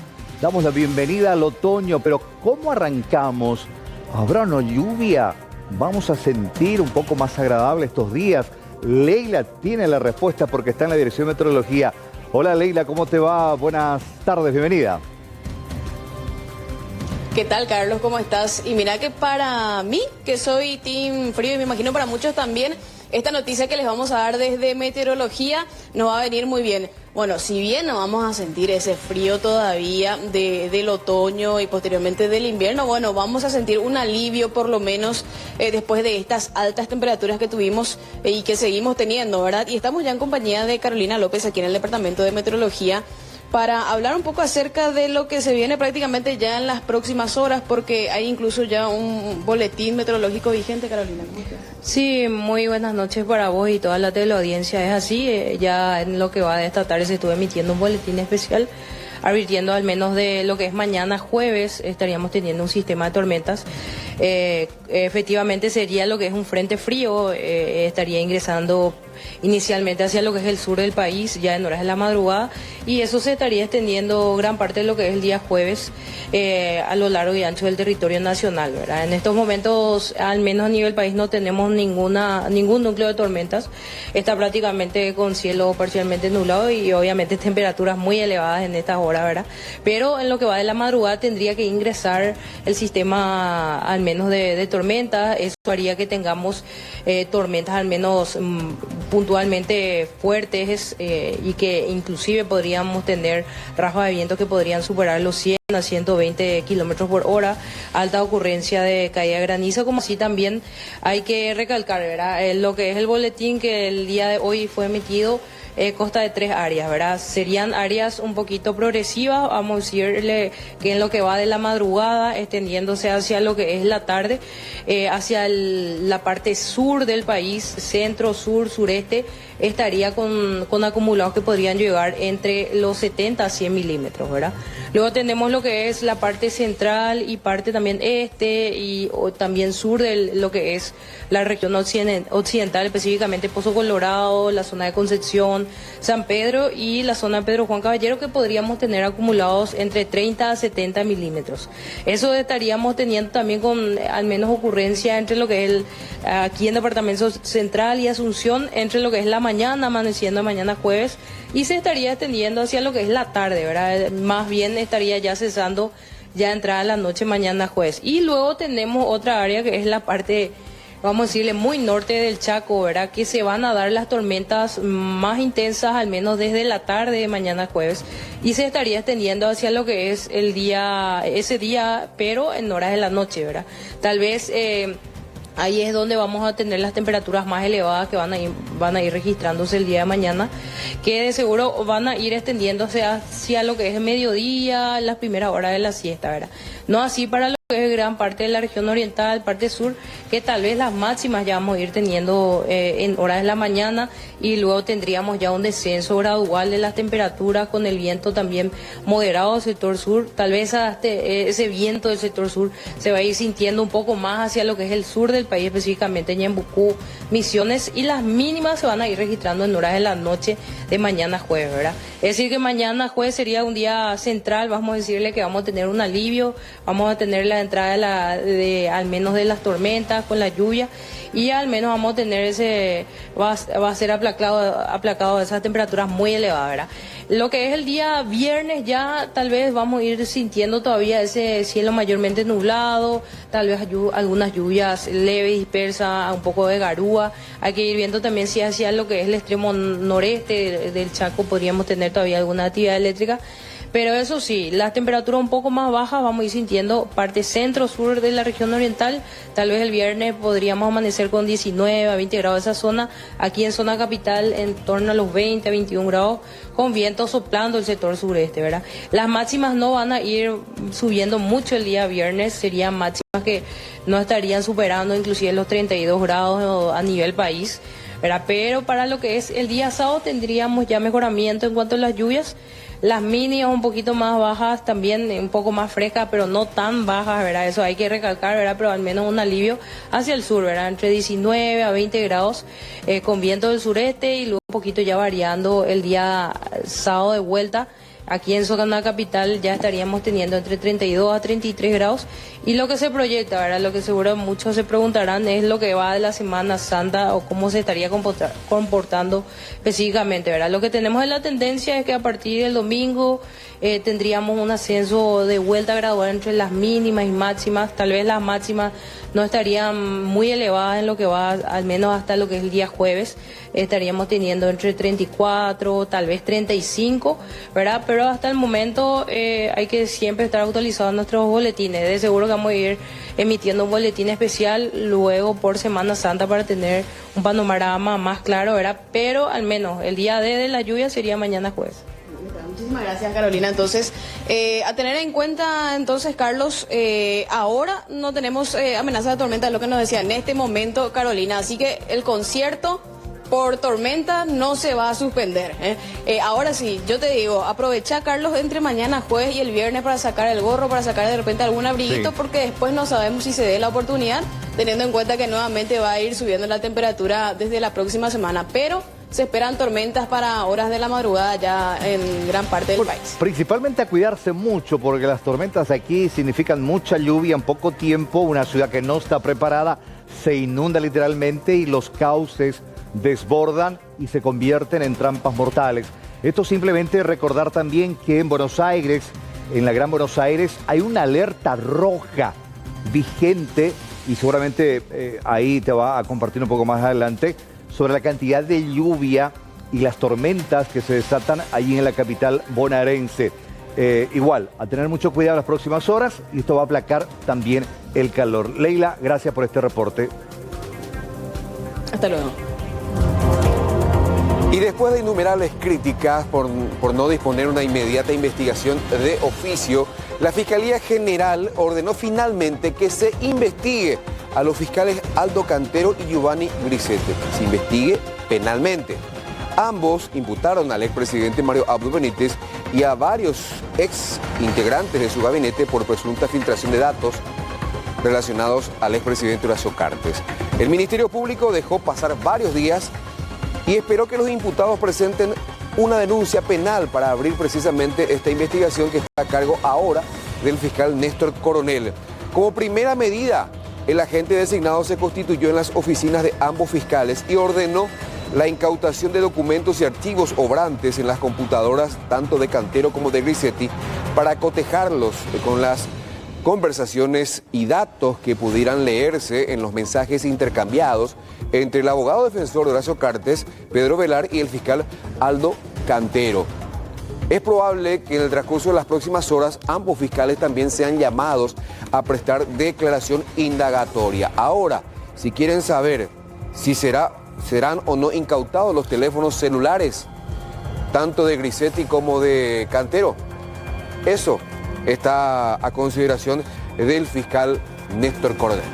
damos la bienvenida al otoño, pero ¿cómo arrancamos? ¿Habrá una lluvia? ¿Vamos a sentir un poco más agradable estos días? Leila tiene la respuesta porque está en la Dirección de Meteorología. Hola Leila, ¿cómo te va? Buenas tardes, bienvenida. ¿Qué tal, Carlos? ¿Cómo estás? Y mira que para mí, que soy team frío y me imagino para muchos también, esta noticia que les vamos a dar desde Meteorología nos va a venir muy bien. Bueno, si bien no vamos a sentir ese frío todavía del otoño y posteriormente del invierno, bueno, vamos a sentir un alivio por lo menos después de estas altas temperaturas que tuvimos y que seguimos teniendo, ¿verdad? Y estamos ya en compañía de Carolina López aquí en el Departamento de Meteorología para hablar un poco acerca de lo que se viene prácticamente ya en las próximas horas, porque hay incluso ya un boletín meteorológico vigente, Carolina. Sí, muy buenas noches para vos y toda la teleaudiencia. Es así, ya en lo que va de esta tarde se estuvo emitiendo un boletín especial advirtiendo al menos de lo que es mañana jueves estaríamos teniendo un sistema de tormentas. Efectivamente sería lo que es un frente frío, estaría ingresando inicialmente hacia lo que es el sur del país ya en horas de la madrugada, y eso se estaría extendiendo gran parte de lo que es el día jueves a lo largo y ancho del territorio nacional, ¿verdad? En estos momentos, al menos a nivel país, no tenemos ningún núcleo de tormentas, está prácticamente con cielo parcialmente nublado y obviamente temperaturas muy elevadas en estas horas, ¿verdad? Pero en lo que va de la madrugada tendría que ingresar el sistema al menos de tormentas. Eso haría que tengamos tormentas al menos puntualmente fuertes y que inclusive podríamos tener ráfagas de viento que podrían superar los 100 a 120 kilómetros por hora, alta ocurrencia de caída de granizo, como así también hay que recalcar, ¿verdad? Lo que es el boletín que el día de hoy fue emitido, consta de 3 áreas, ¿verdad? Serían áreas un poquito progresivas, vamos a decirle que en lo que va de la madrugada, extendiéndose hacia lo que es la tarde, hacia la parte sur del país, centro, sur, sureste, estaría con acumulados que podrían llegar entre los 70 a 100 milímetros, ¿verdad? Luego tenemos lo que es la parte central y parte también o también sur de lo que es la región occidental, específicamente Pozo Colorado, la zona de Concepción, San Pedro y la zona de Pedro Juan Caballero, que podríamos tener acumulados entre 30 a 70 milímetros. Eso estaríamos teniendo también con al menos ocurrencia entre lo que es aquí en Departamento Central y Asunción, entre lo que es la mañana, amaneciendo mañana jueves, y se estaría extendiendo hacia lo que es la tarde, ¿verdad? Más bien estaría ya cesando ya entrada la noche mañana jueves. Y luego tenemos otra área que es la parte, vamos a decirle, muy norte del Chaco, ¿verdad? Que se van a dar las tormentas más intensas, al menos desde la tarde de mañana jueves, y se estaría extendiendo hacia lo que es ese día, pero en horas de la noche, ¿verdad? Tal vez ahí es donde vamos a tener las temperaturas más elevadas que van a ir registrándose el día de mañana, que de seguro van a ir extendiéndose hacia lo que es el mediodía, las primeras horas de la siesta, ¿verdad? No así para lo que es gran parte de la región oriental, parte sur, que tal vez las máximas ya vamos a ir teniendo en horas de la mañana, y luego tendríamos ya un descenso gradual de las temperaturas con el viento también moderado del sector sur. Tal vez ese viento del sector sur se va a ir sintiendo un poco más hacia lo que es el sur del país, específicamente Ñembucú, Misiones, y las mínimas se van a ir registrando en horas de la noche de mañana jueves, ¿verdad? Es decir, que mañana jueves sería un día central, vamos a decirle que vamos a tener un alivio, vamos a tener la entrada al menos de las tormentas con la lluvia, y al menos vamos a tener va a ser aplacado de esas temperaturas muy elevadas, ¿verdad? Lo que es el día viernes ya tal vez vamos a ir sintiendo todavía ese cielo mayormente nublado, tal vez algunas lluvias leves, dispersas, un poco de garúa. Hay que ir viendo también si hacia lo que es el extremo noreste del Chaco podríamos tener todavía alguna actividad eléctrica. Pero eso sí, las temperaturas un poco más bajas vamos a ir sintiendo parte centro-sur de la región oriental. Tal vez el viernes podríamos amanecer con 19 a 20 grados esa zona. Aquí en zona capital en torno a los 20 a 21 grados, con viento soplando el sector sureste, ¿verdad? Las máximas no van a ir subiendo mucho el día viernes, serían máximas que no estarían superando inclusive los 32 grados a nivel país, ¿verdad? Pero para lo que es el día sábado tendríamos ya mejoramiento en cuanto a las lluvias. Las mínimas un poquito más bajas, también un poco más frescas, pero no tan bajas, ¿verdad? Eso hay que recalcar, ¿verdad? Pero al menos un alivio hacia el sur, ¿verdad? Entre 19 a 20 grados con viento del sureste, y luego un poquito ya variando el día sábado de vuelta. Aquí en zona capital ya estaríamos teniendo entre 32 a 33 grados. Y lo que se proyecta, ¿verdad? Lo que seguro muchos se preguntarán es lo que va de la Semana Santa o cómo se estaría comportando específicamente, ¿verdad? Lo que tenemos en la tendencia es que a partir del domingo tendríamos un ascenso de vuelta gradual entre las mínimas y máximas. Tal vez las máximas no estarían muy elevadas en lo que va, al menos hasta lo que es el día jueves. Estaríamos teniendo entre 34, tal vez 35, ¿verdad? Pero hasta el momento hay que siempre estar actualizados nuestros boletines. De seguro que vamos a ir emitiendo un boletín especial luego por Semana Santa para tener un panorama más claro, ¿verdad? Pero al menos el día de la lluvia sería mañana jueves. Muchísimas gracias, Carolina. Entonces, a tener en cuenta, entonces, Carlos, ahora no tenemos amenaza de tormenta, es lo que nos decía en este momento, Carolina. Así que el concierto por tormenta no se va a suspender. Ahora sí, yo te digo, aprovecha, Carlos, entre mañana jueves y el viernes para sacar el gorro, para sacar de repente algún abriguito, sí, porque después no sabemos si se dé la oportunidad, teniendo en cuenta que nuevamente va a ir subiendo la temperatura desde la próxima semana. Pero se esperan tormentas para horas de la madrugada ya en gran parte del país. Principalmente a cuidarse mucho, porque las tormentas aquí significan mucha lluvia en poco tiempo. Una ciudad que no está preparada se inunda literalmente y los cauces desbordan y se convierten en trampas mortales. Esto simplemente recordar también que en Buenos Aires, en la Gran Buenos Aires, hay una alerta roja vigente, y seguramente ahí te va a compartir un poco más adelante, sobre la cantidad de lluvia y las tormentas que se desatan allí en la capital bonaerense. Igual, a tener mucho cuidado en las próximas horas, y esto va a aplacar también el calor. Leila, gracias por este reporte. Hasta luego. Y después de innumerables críticas por no disponer una inmediata investigación de oficio, la Fiscalía General ordenó finalmente que se investigue a los fiscales Aldo Cantero y Giovanni Grisetti. Se investigue penalmente. Ambos imputaron al expresidente Mario Abdo Benítez y a varios ex integrantes de su gabinete por presunta filtración de datos relacionados al expresidente Horacio Cartes. El Ministerio Público dejó pasar varios días y esperó que los imputados presenten una denuncia penal para abrir precisamente esta investigación que está a cargo ahora del fiscal Néstor Coronel. Como primera medida, el agente designado se constituyó en las oficinas de ambos fiscales y ordenó la incautación de documentos y archivos obrantes en las computadoras tanto de Cantero como de Grisetti para cotejarlos con las conversaciones y datos que pudieran leerse en los mensajes intercambiados entre el abogado defensor de Horacio Cartes, Pedro Velar, y el fiscal Aldo Cantero. Es probable que en el transcurso de las próximas horas ambos fiscales también sean llamados a prestar declaración indagatoria. Ahora, si quieren saber si serán o no incautados los teléfonos celulares, tanto de Grisetti como de Cantero, eso está a consideración del fiscal Néstor Coronel.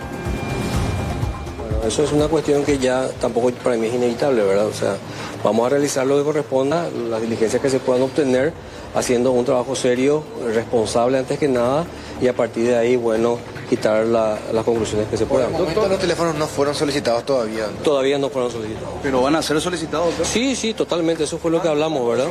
Bueno, eso es una cuestión que ya tampoco para mí es inevitable, ¿verdad? O sea, vamos a realizar lo que corresponda, las diligencias que se puedan obtener, haciendo un trabajo serio, responsable antes que nada, y a partir de ahí, bueno, quitar las conclusiones que se puedan. Doctor, los teléfonos no fueron solicitados todavía, ¿no? Todavía no fueron solicitados. ¿Pero van a ser solicitados, doctor? Sí, totalmente, eso fue lo que hablamos, ¿verdad?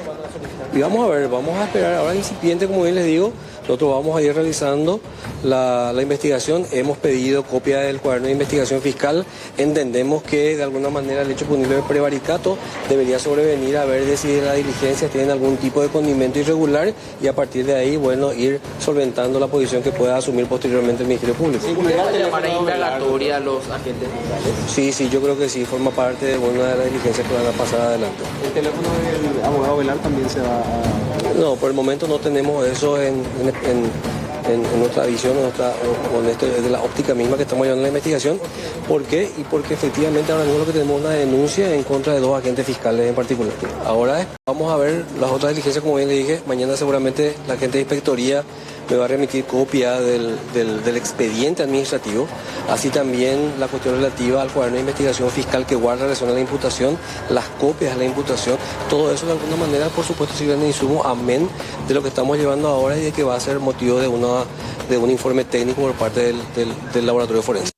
Y vamos a ver, vamos a esperar, ahora incipiente, como bien les digo, nosotros vamos a ir realizando la investigación, hemos pedido copia del cuaderno de investigación fiscal, entendemos que de alguna manera el hecho punible de prevaricato debería sobrevenir a ver si las diligencias tienen algún tipo de condimento irregular y a partir de ahí, bueno, ir solventando la posición que pueda asumir posteriormente el Ministerio Público. ¿Sí puede llamar a indagatoria a los agentes fiscales? Sí, yo creo que sí, forma parte de una de las diligencias que van a pasar adelante. ¿El teléfono del abogado Velar también se va a...? No, por el momento no tenemos eso en nuestra visión, de la óptica misma que estamos llevando en la investigación. ¿Por qué? Y porque efectivamente ahora mismo lo que tenemos es una denuncia en contra de 2 agentes fiscales en particular. Ahora vamos a ver las otras diligencias, como bien le dije, mañana seguramente la gente de inspectoría me va a remitir copia del expediente administrativo, así también la cuestión relativa al cuaderno de investigación fiscal que guarda relación a la imputación, las copias de la imputación, todo eso de alguna manera, por supuesto, sirve de insumo, amén de lo que estamos llevando ahora y de que va a ser motivo de un informe técnico por parte del laboratorio forense.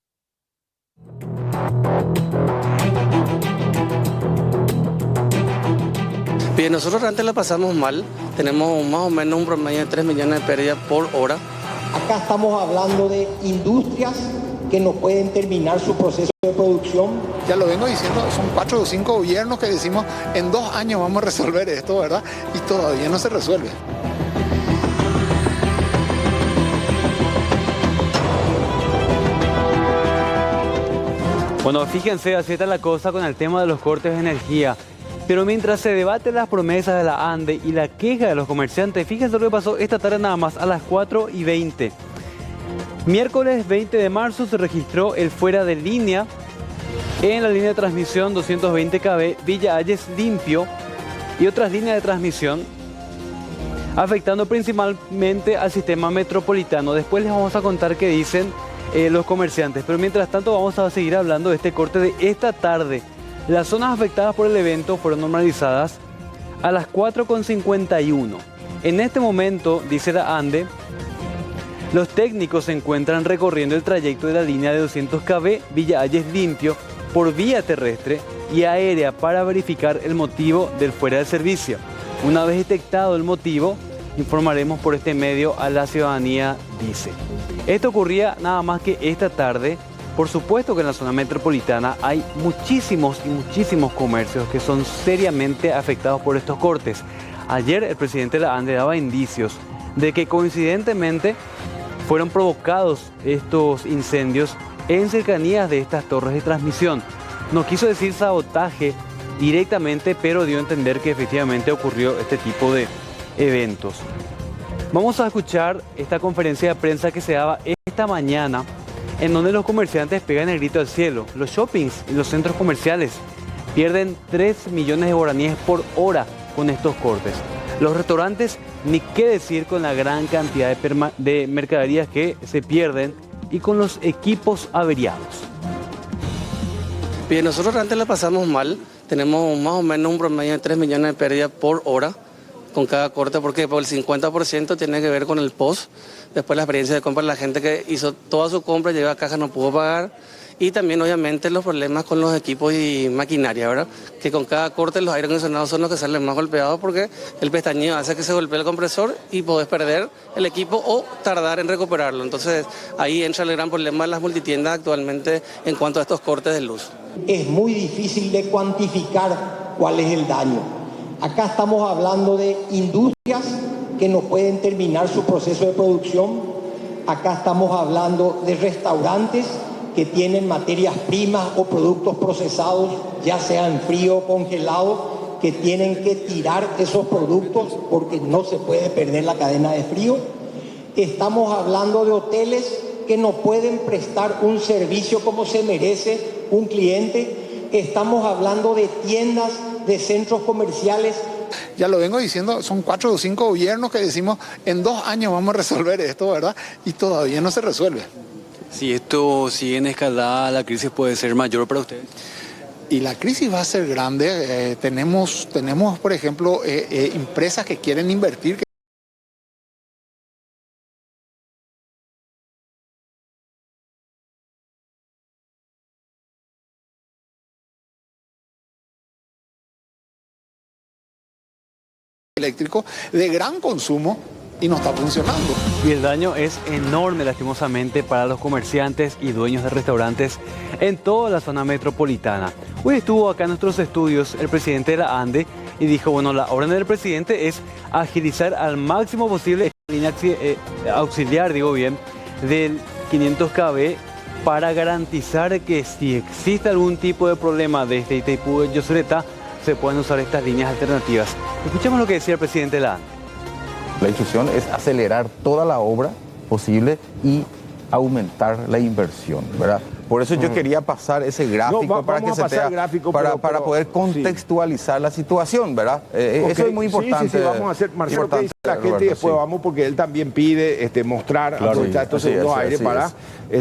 Bien, nosotros antes la pasamos mal, tenemos más o menos un promedio de 3 millones de pérdidas por hora. Acá estamos hablando de industrias que no pueden terminar su proceso de producción. Ya lo vengo diciendo, son 4 o 5 gobiernos que decimos en 2 años vamos a resolver esto, ¿verdad? Y todavía no se resuelve. Bueno, fíjense, así está la cosa con el tema de los cortes de energía. Pero mientras se debaten las promesas de la ANDE y la queja de los comerciantes, fíjense lo que pasó esta tarde nada más, a las 4:20. Miércoles 20 de marzo se registró el fuera de línea en la línea de transmisión 220 kV Villa Ayes Limpio y otras líneas de transmisión, afectando principalmente al sistema metropolitano. Después les vamos a contar qué dicen los comerciantes, pero mientras tanto vamos a seguir hablando de este corte de esta tarde. Las zonas afectadas por el evento fueron normalizadas a las 4:51. En este momento, dice la ANDE, los técnicos se encuentran recorriendo el trayecto de la línea de 200 kV Villa Ayes Limpio por vía terrestre y aérea para verificar el motivo del fuera de servicio. Una vez detectado el motivo, informaremos por este medio a la ciudadanía, dice. Esto ocurría nada más que esta tarde. Por supuesto que en la zona metropolitana hay muchísimos comercios que son seriamente afectados por estos cortes. Ayer el presidente de la ANDE daba indicios de que coincidentemente fueron provocados estos incendios en cercanías de estas torres de transmisión. No quiso decir sabotaje directamente, pero dio a entender que efectivamente ocurrió este tipo de eventos. Vamos a escuchar esta conferencia de prensa que se daba esta mañana, en donde los comerciantes pegan el grito al cielo. Los shoppings y los centros comerciales pierden 3 millones de guaraníes por hora con estos cortes. Los restaurantes, ni qué decir con la gran cantidad de mercaderías que se pierden y con los equipos averiados. Bien, nosotros antes la pasamos mal, tenemos más o menos un promedio de 3 millones de pérdidas por hora con cada corte, porque por el 50% tiene que ver con el post, después la experiencia de compra, la gente que hizo toda su compra, llegó a caja, no pudo pagar, y también obviamente los problemas con los equipos y maquinaria, ¿verdad? Que con cada corte los aire acondicionados son los que salen más golpeados porque el pestañeo hace que se golpee el compresor y podés perder el equipo o tardar en recuperarlo. Entonces ahí entra el gran problema de las multitiendas actualmente en cuanto a estos cortes de luz. Es muy difícil de cuantificar cuál es el daño. Acá estamos hablando de industrias que no pueden terminar su proceso de producción. Acá estamos hablando de restaurantes que tienen materias primas o productos procesados, ya sea en frío o congelado, que tienen que tirar esos productos porque no se puede perder la cadena de frío. Estamos hablando de hoteles que no pueden prestar un servicio como se merece un cliente. Estamos hablando de tiendas, de centros comerciales. Ya lo vengo diciendo, son 4 o 5 gobiernos que decimos en 2 años vamos a resolver esto, ¿verdad? Y todavía no se resuelve. Si esto sigue en escalada, la crisis puede ser mayor para ustedes. Y la crisis va a ser grande. Tenemos, por ejemplo, empresas que quieren invertir. Eléctrico de gran consumo y no está funcionando. Y el daño es enorme, lastimosamente, para los comerciantes y dueños de restaurantes en toda la zona metropolitana. Hoy estuvo acá en nuestros estudios el presidente de la ANDE y dijo, bueno, la orden del presidente es agilizar al máximo posible esta línea auxiliar, del 500 kV para garantizar que si existe algún tipo de problema desde Itaipú a Yosureta, se pueden usar estas líneas alternativas. Escuchemos lo que decía el presidente de la ANDE. La instrucción es acelerar toda la obra posible y aumentar la inversión, ¿verdad? Por eso yo quería pasar ese gráfico para que se para poder contextualizar la situación, ¿verdad? Eso es muy importante. Sí, vamos a hacer, Marcelo, que dice la gente, y después vamos, porque él también pide mostrar, aprovechar estos segundos aires para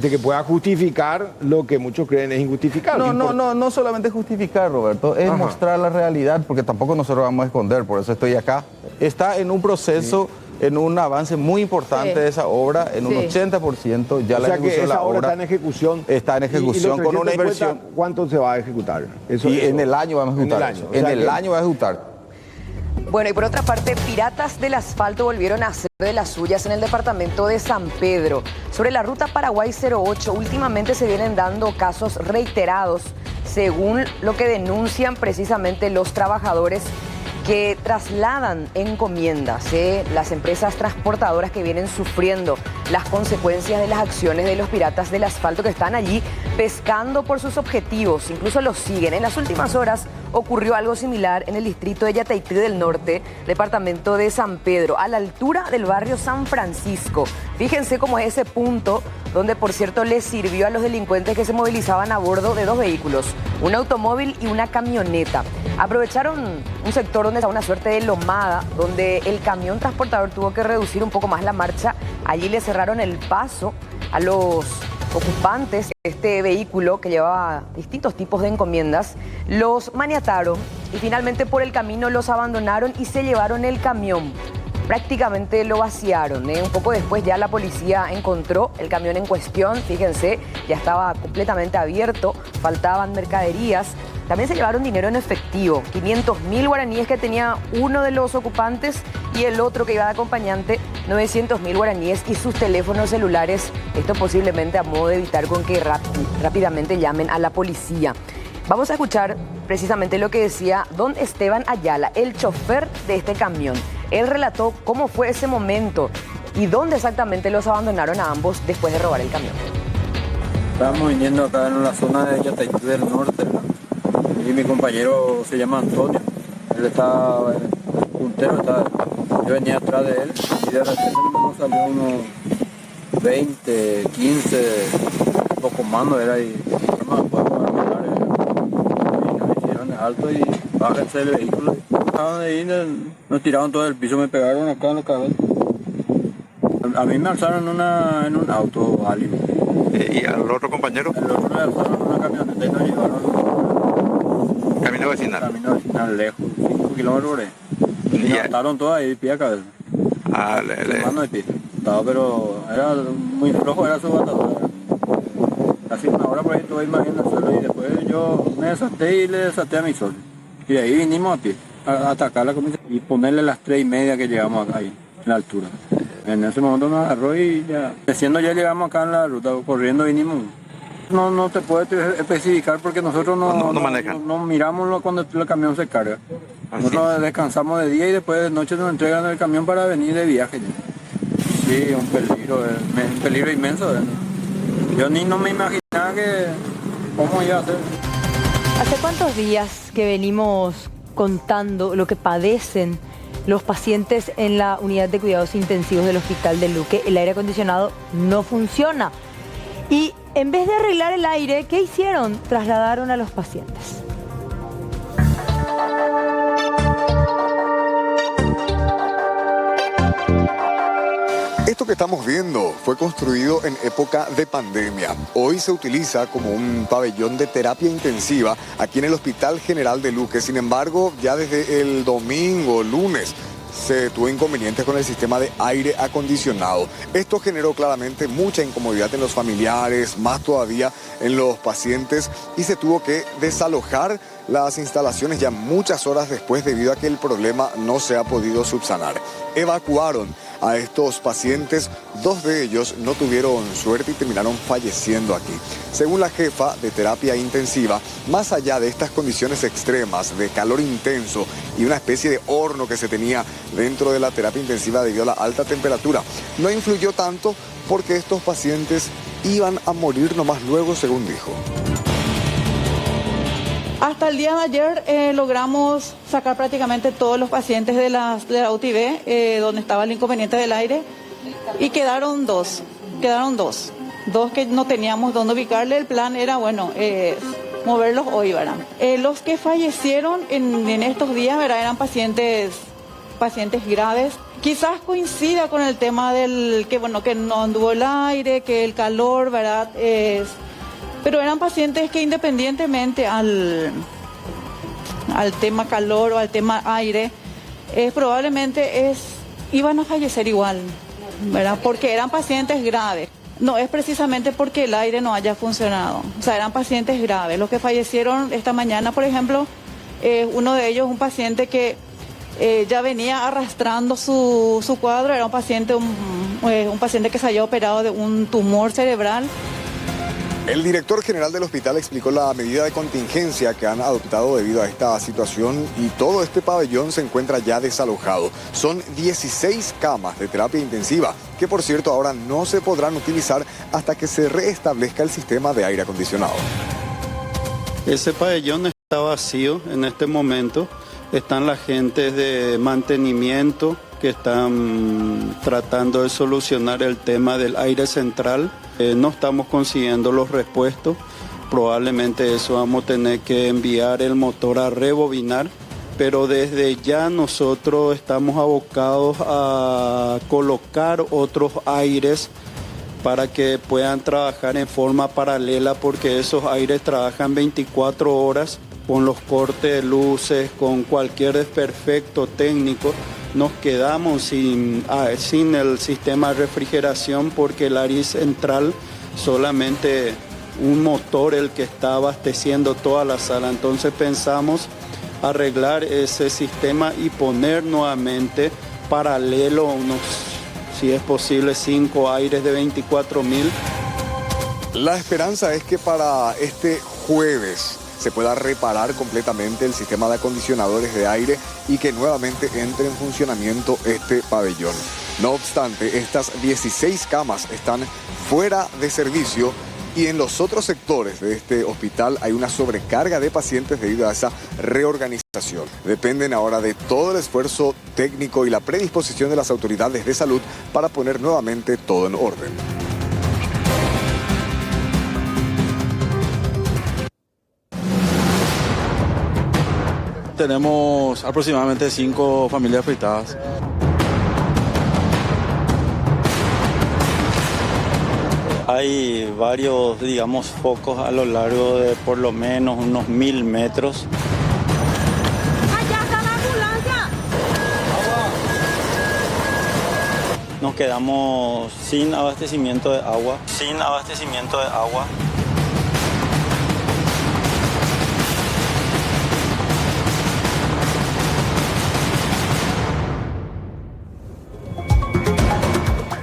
que pueda justificar lo que muchos creen es injustificable. No solamente justificar, Roberto, es mostrar la realidad, porque tampoco nosotros vamos a esconder, por eso estoy acá. Está en un proceso, en un avance muy importante de esa obra, en un 80% ya la ejecución de la obra está en ejecución. Está en ejecución con una inversión. ¿Cuánto se va a ejecutar? En el año vamos a ejecutar. En el año va a ejecutar. Bueno, y por otra parte, piratas del asfalto volvieron a hacer de las suyas en el departamento de San Pedro. Sobre la ruta Paraguay 08, últimamente se vienen dando casos reiterados, según lo que denuncian precisamente los trabajadores que trasladan encomiendas, las empresas transportadoras que vienen sufriendo las consecuencias de las acciones de los piratas del asfalto que están allí pescando por sus objetivos, incluso los siguen. En las últimas horas ocurrió algo similar en el distrito de Yataití del Norte, departamento de San Pedro, a la altura del barrio San Francisco. Fíjense cómo es ese punto donde, por cierto, les sirvió a los delincuentes que se movilizaban a bordo de 2 vehículos, un automóvil y una camioneta. Aprovecharon un sector donde está una suerte de lomada, donde el camión transportador tuvo que reducir un poco más la marcha. Allí le cerraron el paso a los ocupantes de este vehículo que llevaba distintos tipos de encomiendas. Los maniataron y finalmente por el camino los abandonaron y se llevaron el camión. Prácticamente lo vaciaron. Un poco después ya la policía encontró el camión en cuestión. Fíjense, ya estaba completamente abierto, faltaban mercaderías. También se llevaron dinero en efectivo, 500.000 guaraníes que tenía uno de los ocupantes y el otro que iba de acompañante, 900.000 guaraníes y sus teléfonos celulares. Esto posiblemente a modo de evitar con que rápidamente llamen a la policía. Vamos a escuchar precisamente lo que decía don Esteban Ayala, el chofer de este camión. Él relató cómo fue ese momento y dónde exactamente los abandonaron a ambos después de robar el camión. Estábamos viniendo acá en la zona de Yataití del Norte, ¿verdad? Y mi compañero se llama Antonio. Él estaba puntero, yo venía atrás de él y de repente nos salió unos 20, 15, poco más no era y nos hicieron alto y bájense del vehículo. Estaban ahí, nos tiraron todo el piso, me pegaron acá en la cabeza. A mí me alzaron en un auto válido. ¿Y al otro compañero? El otro le alzaron en una camioneta y nos llevaron. ¿Camino vecinal? Camino vecinal lejos, 5 kilómetros por ahí. Y nos ataron todos ahí, pie a cabeza. Ah, le. Mano de pie. Estaba, pero era muy flojo, era su batalla. Casi una hora por ahí estuve ahí en el suelo y después yo me desaté y le desaté a mi socio. Y de ahí vinimos a pie, a atacar la comisión y ponerle las 3:30 que llegamos ahí, en la altura. En ese momento nos agarró y ya, desciendo ya llegamos acá en la ruta, corriendo vinimos. No te puedo especificar porque nosotros no miramos cuando el camión se carga. Nosotros descansamos de día y después de noche nos entregan el camión para venir de viaje. Sí, un peligro inmenso. Yo no me imaginaba cómo iba a ser. ¿Hace cuántos días que venimos contando lo que padecen los pacientes en la unidad de cuidados intensivos del Hospital de Luque? El aire acondicionado no funciona. Y en vez de arreglar el aire, ¿qué hicieron? Trasladaron a los pacientes. Esto que estamos viendo fue construido en época de pandemia. Hoy se utiliza como un pabellón de terapia intensiva aquí en el Hospital General de Luque. Sin embargo, ya desde el domingo, lunes, se tuvo inconvenientes con el sistema de aire acondicionado. Esto generó claramente mucha incomodidad en los familiares, más todavía en los pacientes, y se tuvo que desalojar las instalaciones ya muchas horas después debido a que el problema no se ha podido subsanar. Evacuaron a estos pacientes, 2 de ellos no tuvieron suerte y terminaron falleciendo aquí. Según la jefa de terapia intensiva, más allá de estas condiciones extremas de calor intenso y una especie de horno que se tenía dentro de la terapia intensiva debido a la alta temperatura, no influyó tanto porque estos pacientes iban a morir nomás luego, según dijo. Hasta el día de ayer logramos sacar prácticamente todos los pacientes de la UTV, donde estaba el inconveniente del aire, y quedaron dos que no teníamos dónde ubicarle. El plan era, bueno, moverlos hoy, ¿verdad? Los que fallecieron en estos días, ¿verdad? Eran pacientes graves. Quizás coincida con el tema del que no anduvo el aire, que el calor, ¿verdad? Pero eran pacientes que independientemente al tema calor o al tema aire, probablemente iban a fallecer igual, ¿verdad? Porque eran pacientes graves. No es precisamente porque el aire no haya funcionado. O sea, eran pacientes graves. Los que fallecieron esta mañana, por ejemplo, uno de ellos, un paciente que ya venía arrastrando su cuadro, era un paciente que se había operado de un tumor cerebral. El director general del hospital explicó la medida de contingencia que han adoptado debido a esta situación y todo este pabellón se encuentra ya desalojado. Son 16 camas de terapia intensiva que, por cierto, ahora no se podrán utilizar hasta que se reestablezca el sistema de aire acondicionado. Ese pabellón está vacío en este momento. Están las gentes de mantenimiento que están tratando de solucionar el tema del aire central. No estamos consiguiendo los repuestos, probablemente eso vamos a tener que enviar el motor a rebobinar, pero desde ya nosotros estamos abocados a colocar otros aires para que puedan trabajar en forma paralela, porque esos aires trabajan 24 horas con los cortes de luces, con cualquier desperfecto técnico. Nos quedamos sin el sistema de refrigeración porque el área central solamente un motor el que está abasteciendo toda la sala. Entonces pensamos arreglar ese sistema y poner nuevamente paralelo unos, si es posible, 5 aires de 24.000. La esperanza es que para este jueves se pueda reparar completamente el sistema de acondicionadores de aire y que nuevamente entre en funcionamiento este pabellón. No obstante, estas 16 camas están fuera de servicio y en los otros sectores de este hospital hay una sobrecarga de pacientes debido a esa reorganización. Dependen ahora de todo el esfuerzo técnico y la predisposición de las autoridades de salud para poner nuevamente todo en orden. tenemos aproximadamente 5 familias afectadas. Hay varios, digamos, focos a lo largo de por lo menos unos 1000 metros. Nos quedamos sin abastecimiento de agua.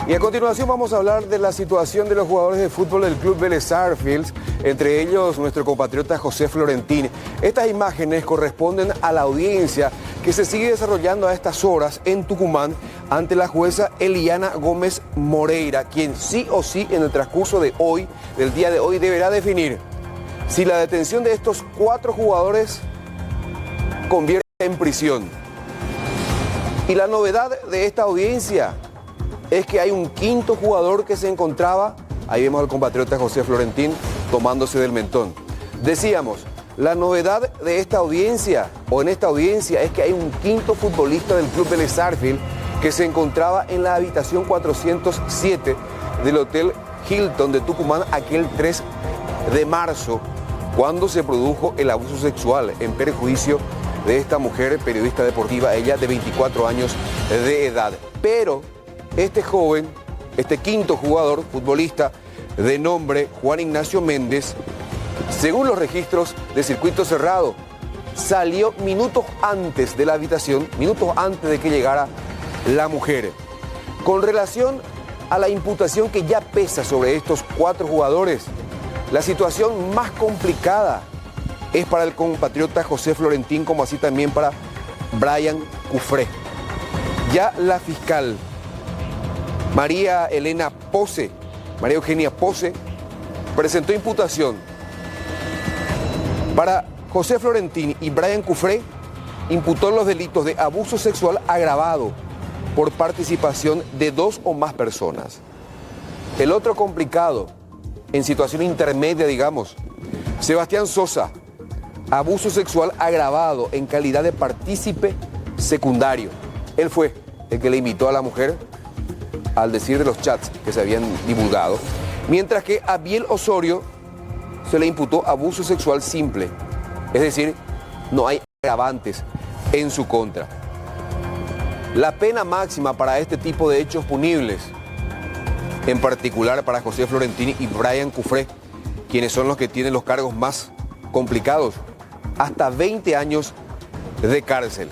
Y a continuación vamos a hablar de la situación de los jugadores de fútbol del club Vélez Sarsfield, entre ellos nuestro compatriota José Florentín. Estas imágenes corresponden a la audiencia que se sigue desarrollando a estas horas en Tucumán ante la jueza Eliana Gómez Moreira, quien sí o sí en el transcurso de hoy, del día de hoy, deberá definir si la detención de estos 4 jugadores convierte en prisión. Y la novedad de esta audiencia es que hay un 5.º jugador que se encontraba, ahí vemos al compatriota José Florentín tomándose del mentón. Decíamos, la novedad de esta audiencia, o en esta audiencia, es que hay un 5.º futbolista del club Vélez Sarsfield que se encontraba en la habitación 407 del Hotel Hilton de Tucumán aquel 3 de marzo, cuando se produjo el abuso sexual en perjuicio de esta mujer periodista deportiva, ella de 24 años de edad. Pero este joven, este 5.º jugador futbolista de nombre Juan Ignacio Méndez, según los registros de circuito cerrado, salió minutos antes de la habitación, minutos antes de que llegara la mujer. Con relación a la imputación que ya pesa sobre estos 4 jugadores, la situación más complicada es para el compatriota José Florentín, como así también para Brian Cufré. Ya la fiscal María Eugenia Pose, presentó imputación. Para José Florentín y Brian Cufré, imputó los delitos de abuso sexual agravado por participación de 2 o más personas. El otro complicado, en situación intermedia, digamos, Sebastián Sosa, abuso sexual agravado en calidad de partícipe secundario. Él fue el que le invitó a la mujer, al decir de los chats que se habían divulgado, mientras que a Biel Osorio se le imputó abuso sexual simple, es decir, no hay agravantes en su contra. La pena máxima para este tipo de hechos punibles, en particular para José Florentín y Brian Cufré, quienes son los que tienen los cargos más complicados, hasta 20 años de cárcel.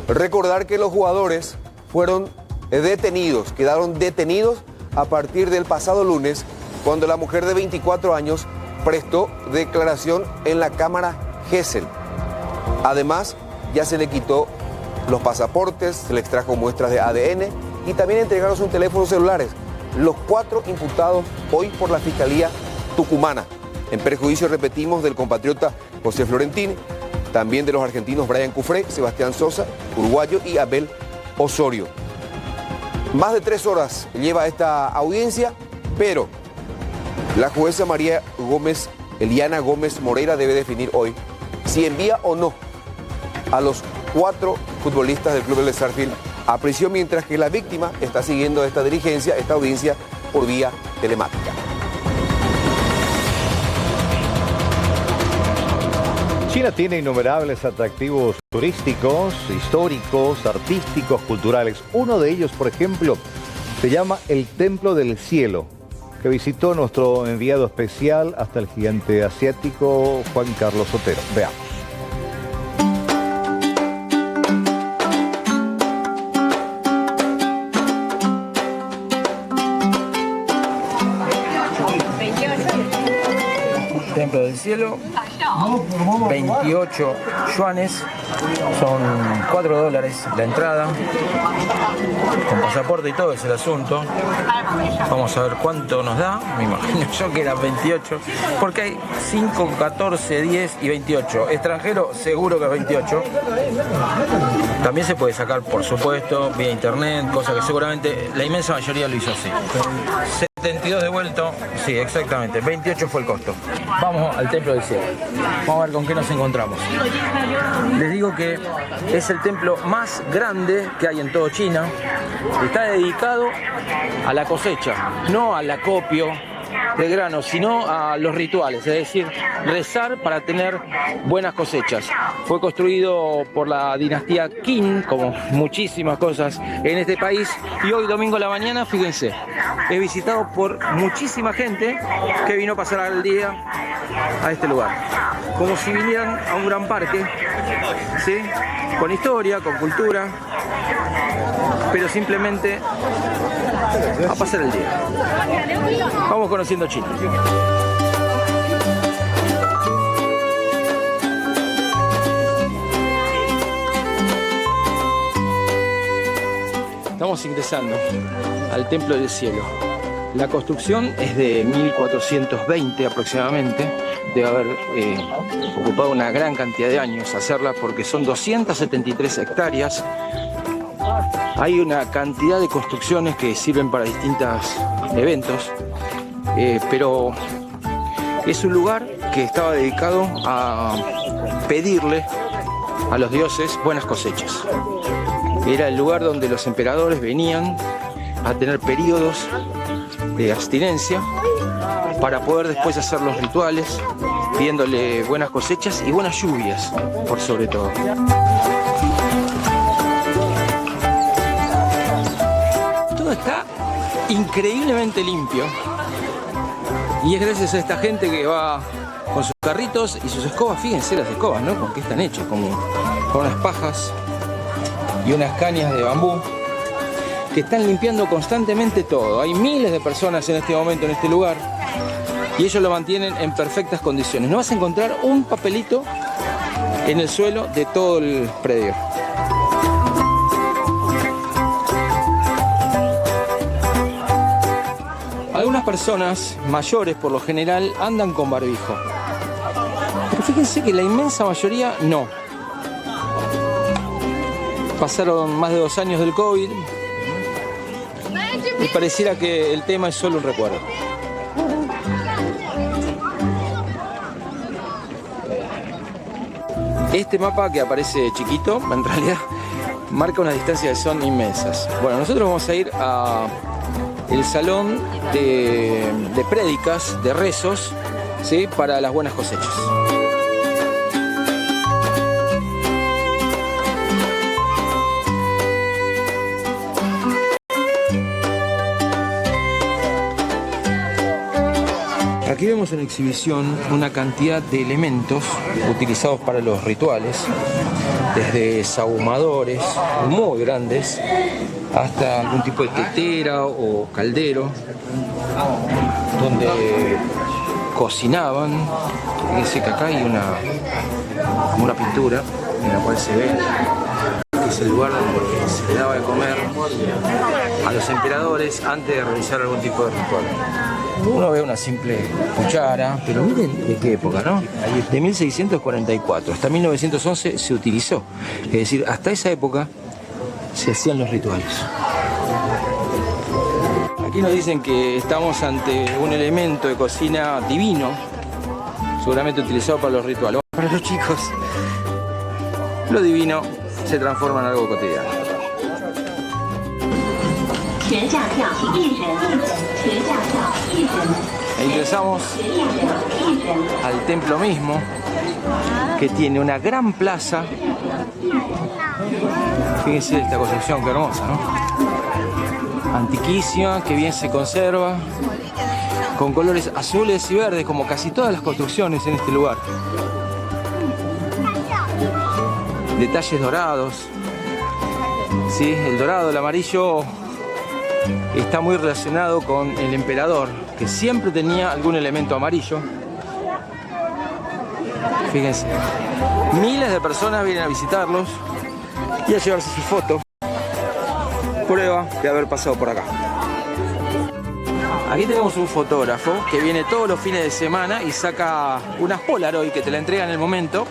Recordar que los jugadores fueron detenidos, quedaron detenidos a partir del pasado lunes, cuando la mujer de 24 años prestó declaración en la Cámara Gesell. Además, ya se le quitó los pasaportes, se le extrajo muestras de ADN y también entregaron sus teléfonos celulares. Los 4 imputados hoy por la Fiscalía Tucumana, en perjuicio, repetimos, del compatriota José Florentín, también de los argentinos Brian Cufré, Sebastián Sosa, uruguayo, y Abel Osorio. Más de 3 horas lleva esta audiencia, pero la jueza María Eliana Gómez Moreira debe definir hoy si envía o no a los 4 futbolistas del club Vélez Sarsfield a prisión, mientras que la víctima está siguiendo esta diligencia, esta audiencia, por vía telemática. China tiene innumerables atractivos turísticos, históricos, artísticos, culturales. Uno de ellos, por ejemplo, se llama el Templo del Cielo, que visitó nuestro enviado especial hasta el gigante asiático Juan Carlos Otero. Veamos. Templo del Cielo, 28 yuanes, son $4 la entrada, con pasaporte y todo es el asunto. Vamos a ver cuánto nos da, me imagino yo que eran 28, porque hay 5, 14, 10 y 28. Extranjero seguro que es 28. También se puede sacar, por supuesto, vía internet, cosa que seguramente la inmensa mayoría lo hizo así. 72 devuelto, sí, exactamente, 28 fue el costo. Vamos al Templo del Cielo, vamos a ver con qué nos encontramos. Les digo que es el templo más grande que hay en todo China. Está dedicado a la cosecha, no al acopio de granos, sino a los rituales, es decir, rezar para tener buenas cosechas. Fue construido por la dinastía Qin, como muchísimas cosas en este país, y hoy domingo a la mañana, fíjense, es visitado por muchísima gente que vino a pasar el día a este lugar, como si vinieran a un gran parque, ¿sí? Con historia, con cultura, pero simplemente a pasar el día. Vamos conociendo China. Estamos ingresando al Templo del Cielo. La construcción es de 1420 aproximadamente. Debe haber ocupado una gran cantidad de años hacerla porque son 273 hectáreas. Hay una cantidad de construcciones que sirven para distintos eventos, pero es un lugar que estaba dedicado a pedirle a los dioses buenas cosechas. Era el lugar donde los emperadores venían a tener periodos de abstinencia para poder después hacer los rituales, pidiéndole buenas cosechas y buenas lluvias, por sobre todo. Todo está increíblemente limpio y es gracias a esta gente que va con sus carritos y sus escobas. Fíjense las escobas, ¿no? ¿Con qué están hechas? Con unas pajas y unas cañas de bambú que están limpiando constantemente todo. Hay miles de personas en este momento en este lugar y ellos lo mantienen en perfectas condiciones. No vas a encontrar un papelito en el suelo de todo el predio. Algunas personas mayores por lo general andan con barbijo, pero fíjense que la inmensa mayoría no. Pasaron más de 2 años del COVID y pareciera que el tema es solo un recuerdo. Este mapa que aparece chiquito, en realidad marca unas distancias que son inmensas. Bueno, nosotros vamos a ir a el salón de prédicas, de rezos, ¿sí? Para las buenas cosechas. Aquí vemos en exhibición una cantidad de elementos utilizados para los rituales, desde sahumadores muy grandes hasta algún tipo de tetera o caldero, donde cocinaban. Fíjense que acá hay una pintura en la cual se ve que es el lugar donde se le daba de comer a los emperadores antes de realizar algún tipo de ritual. Uno ve una simple cuchara, pero miren de qué época, ¿no? De 1644 hasta 1911 se utilizó. Es decir, hasta esa época se hacían los rituales. Aquí nos dicen que estamos ante un elemento de cocina divino, seguramente utilizado para los rituales. Para los chicos, lo divino se transforma en algo cotidiano. E ingresamos al templo mismo, que tiene una gran plaza. Fíjense esta construcción, qué hermosa, ¿no? Antiquísima, que bien se conserva, con colores azules y verdes, como casi todas las construcciones en este lugar. Detalles dorados, ¿sí? El dorado, el amarillo está muy relacionado con el emperador, que siempre tenía algún elemento amarillo. Fíjense, miles de personas vienen a visitarlos y a llevarse sus fotos. Prueba de haber pasado por acá. Aquí tenemos un fotógrafo que viene todos los fines de semana y saca unas Polaroid que te la entregan en el momento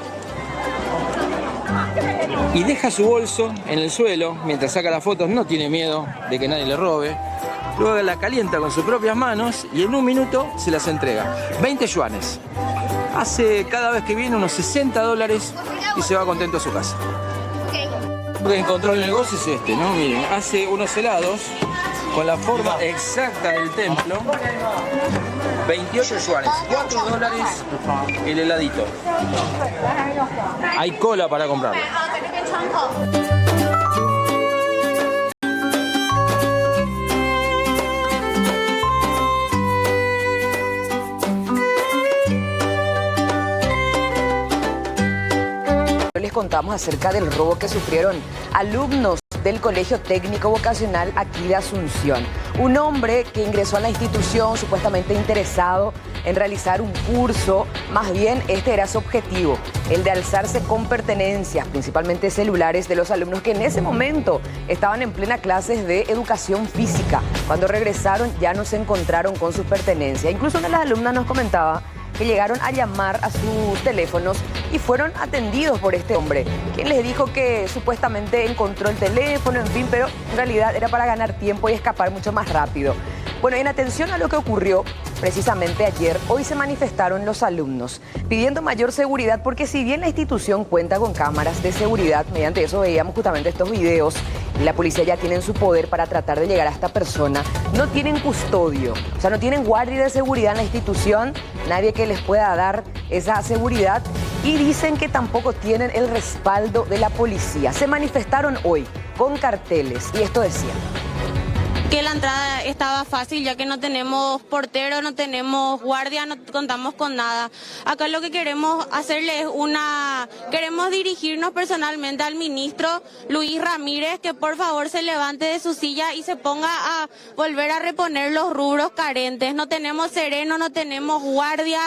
y deja su bolso en el suelo mientras saca las fotos. No tiene miedo de que nadie le robe. luego la calienta con sus propias manos y en un minuto se las entrega. 20 yuanes. Hace cada vez que viene unos $60 y se va contento a su casa. Lo que encontró el negocio es este, ¿no? Miren, hace unos helados con la forma exacta del templo. 28 yuanes, $4 el heladito. Hay cola para comprarlo. Les contamos acerca del robo que sufrieron alumnos del Colegio Técnico Vocacional aquí de Asunción. Un hombre que ingresó a la institución supuestamente interesado en realizar un curso, más bien este era su objetivo, el de alzarse con pertenencias, principalmente celulares de los alumnos que en ese momento estaban en plena clases de educación física. Cuando regresaron ya no se encontraron con sus pertenencias. Incluso una de las alumnas nos comentaba que llegaron a llamar a sus teléfonos y fueron atendidos por este hombre, quien les dijo que supuestamente encontró el teléfono, en fin, pero en realidad era para ganar tiempo y escapar mucho más rápido. Bueno, en atención a lo que ocurrió precisamente ayer, hoy se manifestaron los alumnos pidiendo mayor seguridad porque si bien la institución cuenta con cámaras de seguridad, mediante eso veíamos justamente estos videos, la policía ya tiene en su poder para tratar de llegar a esta persona, no tienen custodio, o sea, no tienen guardia de seguridad en la institución, nadie que les pueda dar esa seguridad y dicen que tampoco tienen el respaldo de la policía. Se manifestaron hoy con carteles y esto decían. Que la entrada estaba fácil, ya que no tenemos portero, no tenemos guardia, no contamos con nada. Acá lo que queremos hacerle es queremos dirigirnos personalmente al ministro Luis Ramírez, que por favor se levante de su silla y se ponga a volver a reponer los rubros carentes. No tenemos sereno, no tenemos guardia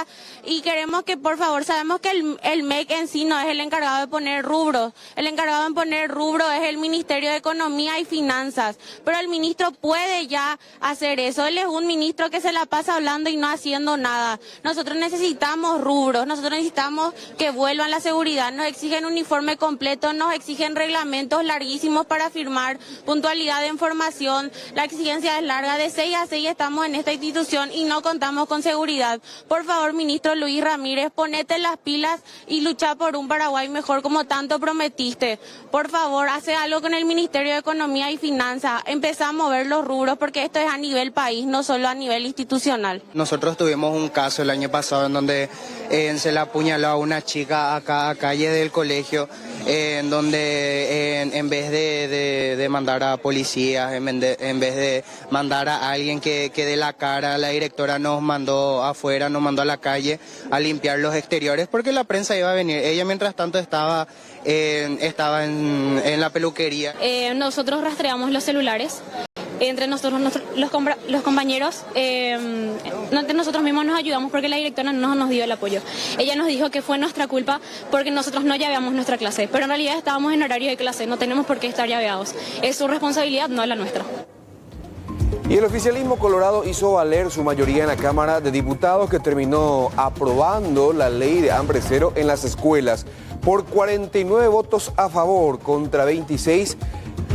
y queremos que por favor, sabemos que el MEC en sí no es el encargado de poner rubros. El encargado de poner rubros es el Ministerio de Economía y Finanzas, pero el ministro puede ya hacer eso. Él es un ministro que se la pasa hablando y no haciendo nada. Nosotros necesitamos rubros, nosotros necesitamos que vuelvan la seguridad, nos exigen uniforme completo, nos exigen reglamentos larguísimos para firmar, puntualidad de información, la exigencia es larga, de 6 a 6 estamos en esta institución y no contamos con seguridad. Por favor, ministro Luis Ramírez, ponete las pilas y lucha por un Paraguay mejor como tanto prometiste. Por favor, hace algo con el Ministerio de Economía y Finanzas, empezá a mover los rubros porque esto es a nivel país, no solo a nivel institucional. Nosotros tuvimos un caso el año pasado en donde se le apuñaló a una chica acá a calle del colegio, en donde en vez de mandar a policías, en vez de mandar a alguien que dé la cara, la directora nos mandó afuera, nos mandó a la calle a limpiar los exteriores porque la prensa iba a venir. Ella mientras tanto estaba en la peluquería. Nosotros rastreamos los celulares. Entre nosotros, los compañeros, entre nosotros mismos nos ayudamos porque la directora no nos dio el apoyo. Ella nos dijo que fue nuestra culpa porque nosotros no llaveamos nuestra clase, pero en realidad estábamos en horario de clase, no tenemos por qué estar llaveados. Es su responsabilidad, no la nuestra. Y el oficialismo colorado hizo valer su mayoría en la Cámara de Diputados, que terminó aprobando la ley de hambre cero en las escuelas. Por 49 votos a favor contra 26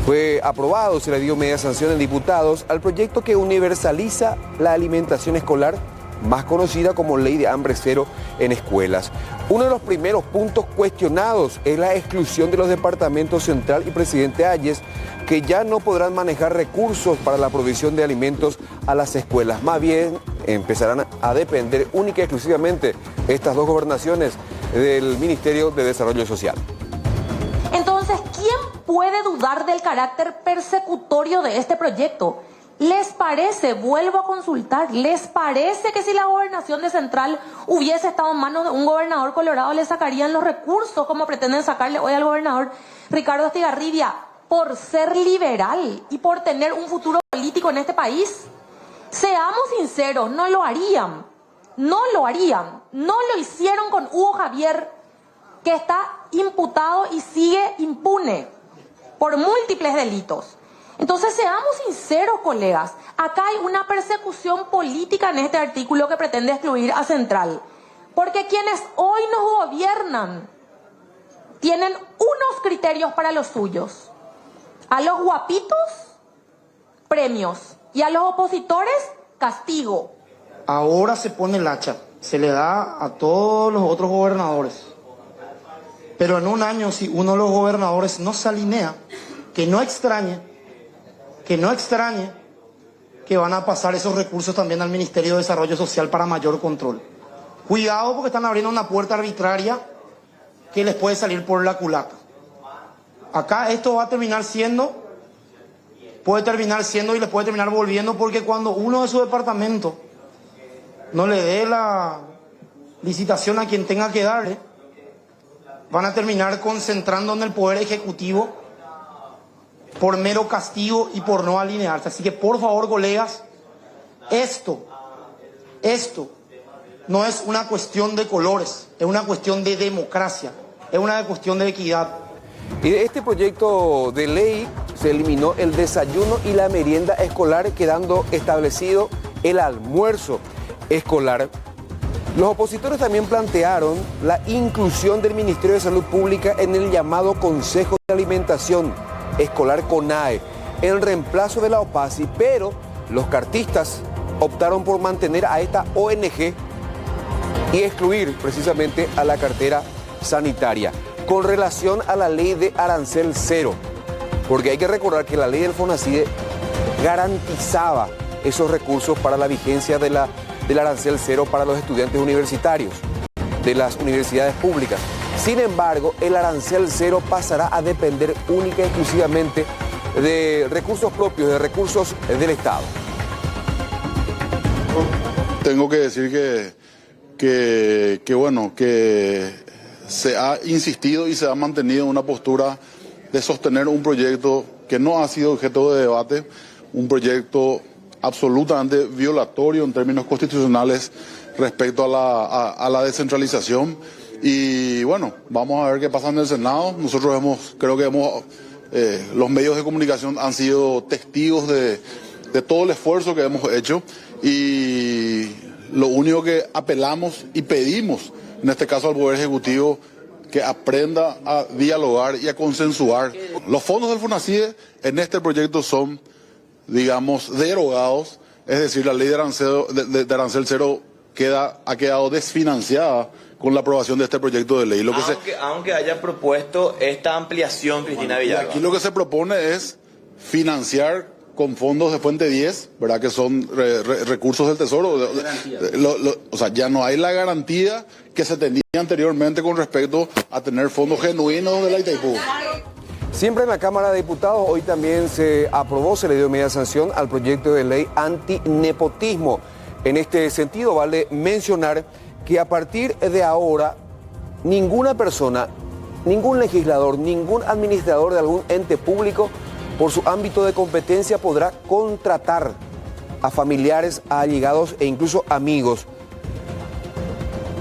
fue aprobado, se le dio media sanción en diputados al proyecto que universaliza la alimentación escolar, más conocida como Ley de Hambre Cero en escuelas. Uno de los primeros puntos cuestionados es la exclusión de los departamentos Central y Presidente Hayes, que ya no podrán manejar recursos para la provisión de alimentos a las escuelas. Más bien, empezarán a depender única y exclusivamente estas dos gobernaciones del Ministerio de Desarrollo Social. Entonces, ¿quién puede dudar del carácter persecutorio de este proyecto? ¿Les parece, vuelvo a consultar, les parece que si la gobernación de Central hubiese estado en manos de un gobernador colorado le sacarían los recursos como pretenden sacarle hoy al gobernador Ricardo Estigarribia por ser liberal y por tener un futuro político en este país? Seamos sinceros, no lo harían, no lo harían, no lo hicieron con Hugo Javier, que está imputado y sigue impune por múltiples delitos. Entonces, seamos sinceros, colegas, acá hay una persecución política en este artículo que pretende excluir a Central, porque quienes hoy nos gobiernan tienen unos criterios para los suyos. A los guapitos, premios. Y a los opositores, castigo. Ahora se pone el hacha, se le da a todos los otros gobernadores. Pero en un año, si uno de los gobernadores no se alinea, que no extrañe que van a pasar esos recursos también al Ministerio de Desarrollo Social para mayor control. Cuidado, porque están abriendo una puerta arbitraria que les puede salir por la culata. Acá esto va a terminar siendo, puede terminar siendo y les puede terminar volviendo, porque cuando uno de su departamento no le dé la licitación a quien tenga que darle, van a terminar concentrando en el Poder Ejecutivo por mero castigo y por no alinearse. Así que por favor, colegas, esto no es una cuestión de colores, es una cuestión de democracia, es una cuestión de equidad. Y de este proyecto de ley se eliminó el desayuno y la merienda escolar, quedando establecido el almuerzo escolar. Los opositores también plantearon la inclusión del Ministerio de Salud Pública en el llamado Consejo de Alimentación Escolar CONAE, en reemplazo de la OPASI, pero los cartistas optaron por mantener a esta ONG y excluir precisamente a la cartera sanitaria. Con relación a la ley de arancel cero, porque hay que recordar que la ley del FONACIDE garantizaba esos recursos para la vigencia del arancel cero para los estudiantes universitarios de las universidades públicas. Sin embargo, el arancel cero pasará a depender única y exclusivamente de recursos propios, de recursos del Estado. Tengo que decir que se ha insistido y se ha mantenido una postura de sostener un proyecto que no ha sido objeto de debate, un proyecto absolutamente violatorio en términos constitucionales respecto a la descentralización. Y bueno, vamos a ver qué pasa en el Senado. Nosotros los medios de comunicación han sido testigos de todo el esfuerzo que hemos hecho, y lo único que apelamos y pedimos, en este caso al Poder Ejecutivo, que aprenda a dialogar y a consensuar. Los fondos del FONACIDE en este proyecto son, digamos, derogados, es decir, la ley de arancel cero ha quedado desfinanciada con la aprobación de este proyecto de ley. Aunque haya propuesto esta ampliación, Cristina Villalba. Aquí lo que se propone es financiar con fondos de fuente 10, ¿verdad? Que son recursos del Tesoro. O sea, ya no hay la garantía que se tenía anteriormente con respecto a tener fondos genuinos de la Itaipú. Siempre en la Cámara de Diputados, hoy también se le dio media sanción al proyecto de ley antinepotismo. En este sentido, vale mencionar que a partir de ahora, ninguna persona, ningún legislador, ningún administrador de algún ente público, por su ámbito de competencia, podrá contratar a familiares, a allegados e incluso amigos.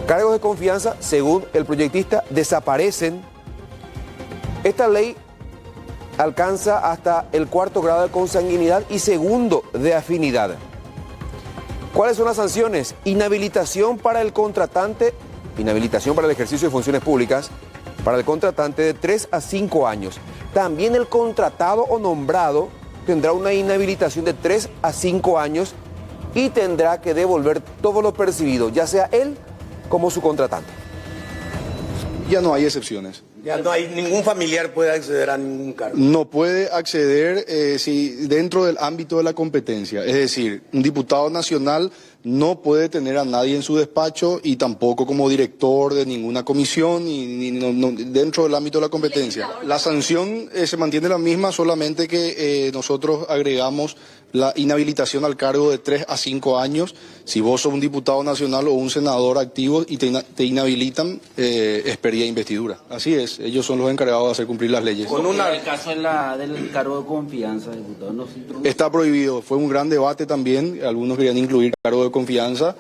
Cargos de confianza, según el proyectista, desaparecen. Esta ley alcanza hasta el 4º grado de consanguinidad y 2º de afinidad. ¿Cuáles son las sanciones? Inhabilitación para el contratante, inhabilitación para el ejercicio de funciones públicas, para el contratante de 3 a 5 años. También el contratado o nombrado tendrá una inhabilitación de 3 a 5 años y tendrá que devolver todo lo percibido, ya sea él como su contratante. Ya no hay excepciones. Ya no hay, ningún familiar puede acceder a ningún cargo. No puede acceder si dentro del ámbito de la competencia. Es decir, un diputado nacional no puede tener a nadie en su despacho y tampoco como director de ninguna comisión ni dentro del ámbito de la competencia. La sanción se mantiene la misma, solamente que nosotros agregamos la inhabilitación al cargo de 3 a 5 años. Si vos sos un diputado nacional o un senador activo y te inhabilitan, es pérdida de investidura. Así es, ellos son los encargados de hacer cumplir las leyes. Con el caso del cargo de confianza, diputado, ¿no se introduce? Está prohibido, fue un gran debate también, algunos querían incluir cargo de confianza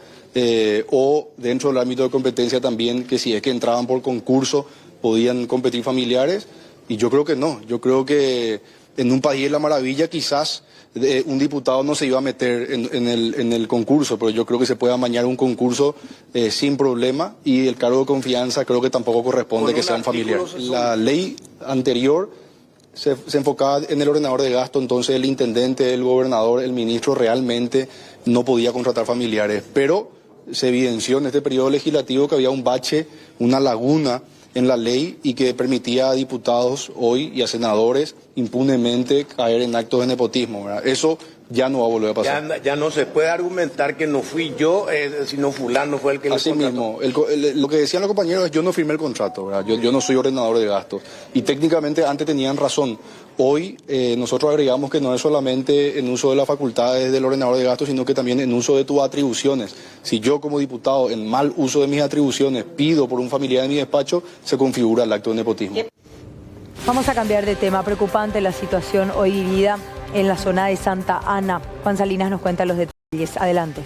o dentro del ámbito de competencia también, que si es que entraban por concurso podían competir familiares, y yo creo que no, yo creo que en un país de la maravilla quizás un diputado no se iba a meter en el concurso, pero yo creo que se puede amañar un concurso sin problema, y el cargo de confianza creo que tampoco corresponde que sea un familiar. La ley anterior se enfocaba en el ordenador de gasto, entonces el intendente, el gobernador, el ministro realmente no podía contratar familiares. Pero se evidenció en este periodo legislativo que había un bache, una laguna en la ley y que permitía a diputados hoy y a senadores impunemente caer en actos de nepotismo, ¿verdad? Eso ya no va a volver a pasar. Ya no se puede argumentar que no fui yo, sino fulano fue el que Así mismo, lo que decían los compañeros es yo no firmé el contrato, ¿verdad? Yo no soy ordenador de gastos. Y técnicamente antes tenían razón. Hoy nosotros agregamos que no es solamente en uso de las facultades del ordenador de gastos, sino que también en uso de tus atribuciones. Si yo como diputado en mal uso de mis atribuciones pido por un familiar de mi despacho, se configura el acto de nepotismo. Vamos a cambiar de tema. Preocupante la situación hoy vivida en la zona de Santa Ana. Juan Salinas nos cuenta los detalles. Adelante.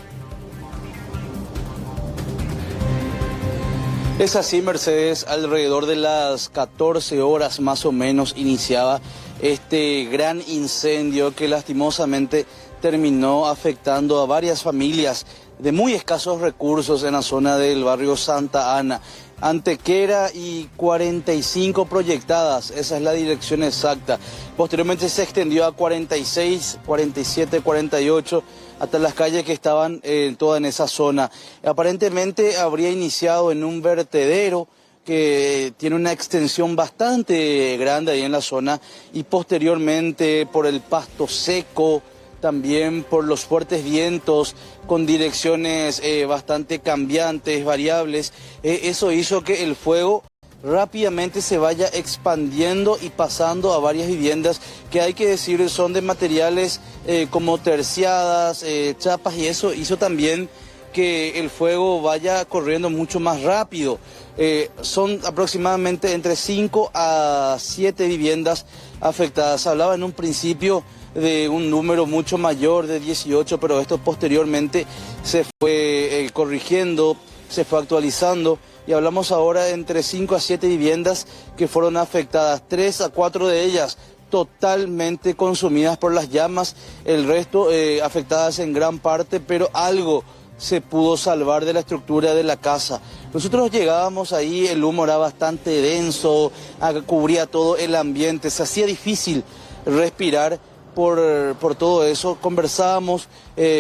Es así, Mercedes, alrededor de las 14 horas más o menos iniciaba este gran incendio que lastimosamente terminó afectando a varias familias de muy escasos recursos en la zona del barrio Santa Ana. Antequera y 45 proyectadas, esa es la dirección exacta. Posteriormente se extendió a 46, 47, 48, hasta las calles que estaban todas en esa zona. Aparentemente habría iniciado en un vertedero que tiene una extensión bastante grande ahí en la zona y posteriormente por el pasto seco, también por los fuertes vientos con direcciones bastante cambiantes, variables. Eso hizo que el fuego rápidamente se vaya expandiendo y pasando a varias viviendas que hay que decir son de materiales como terciadas, chapas, y eso hizo también que el fuego vaya corriendo mucho más rápido. Son aproximadamente entre 5 a 7 viviendas afectadas. Hablaba en un principio de un número mucho mayor de 18, pero esto posteriormente se fue corrigiendo, se fue actualizando y hablamos ahora de entre 5 a 7 viviendas que fueron afectadas, 3 a 4 de ellas totalmente consumidas por las llamas, el resto afectadas en gran parte, pero algo se pudo salvar de la estructura de la casa. Nosotros llegábamos ahí, el humo era bastante denso, cubría todo el ambiente, se hacía difícil respirar por todo eso. Conversábamos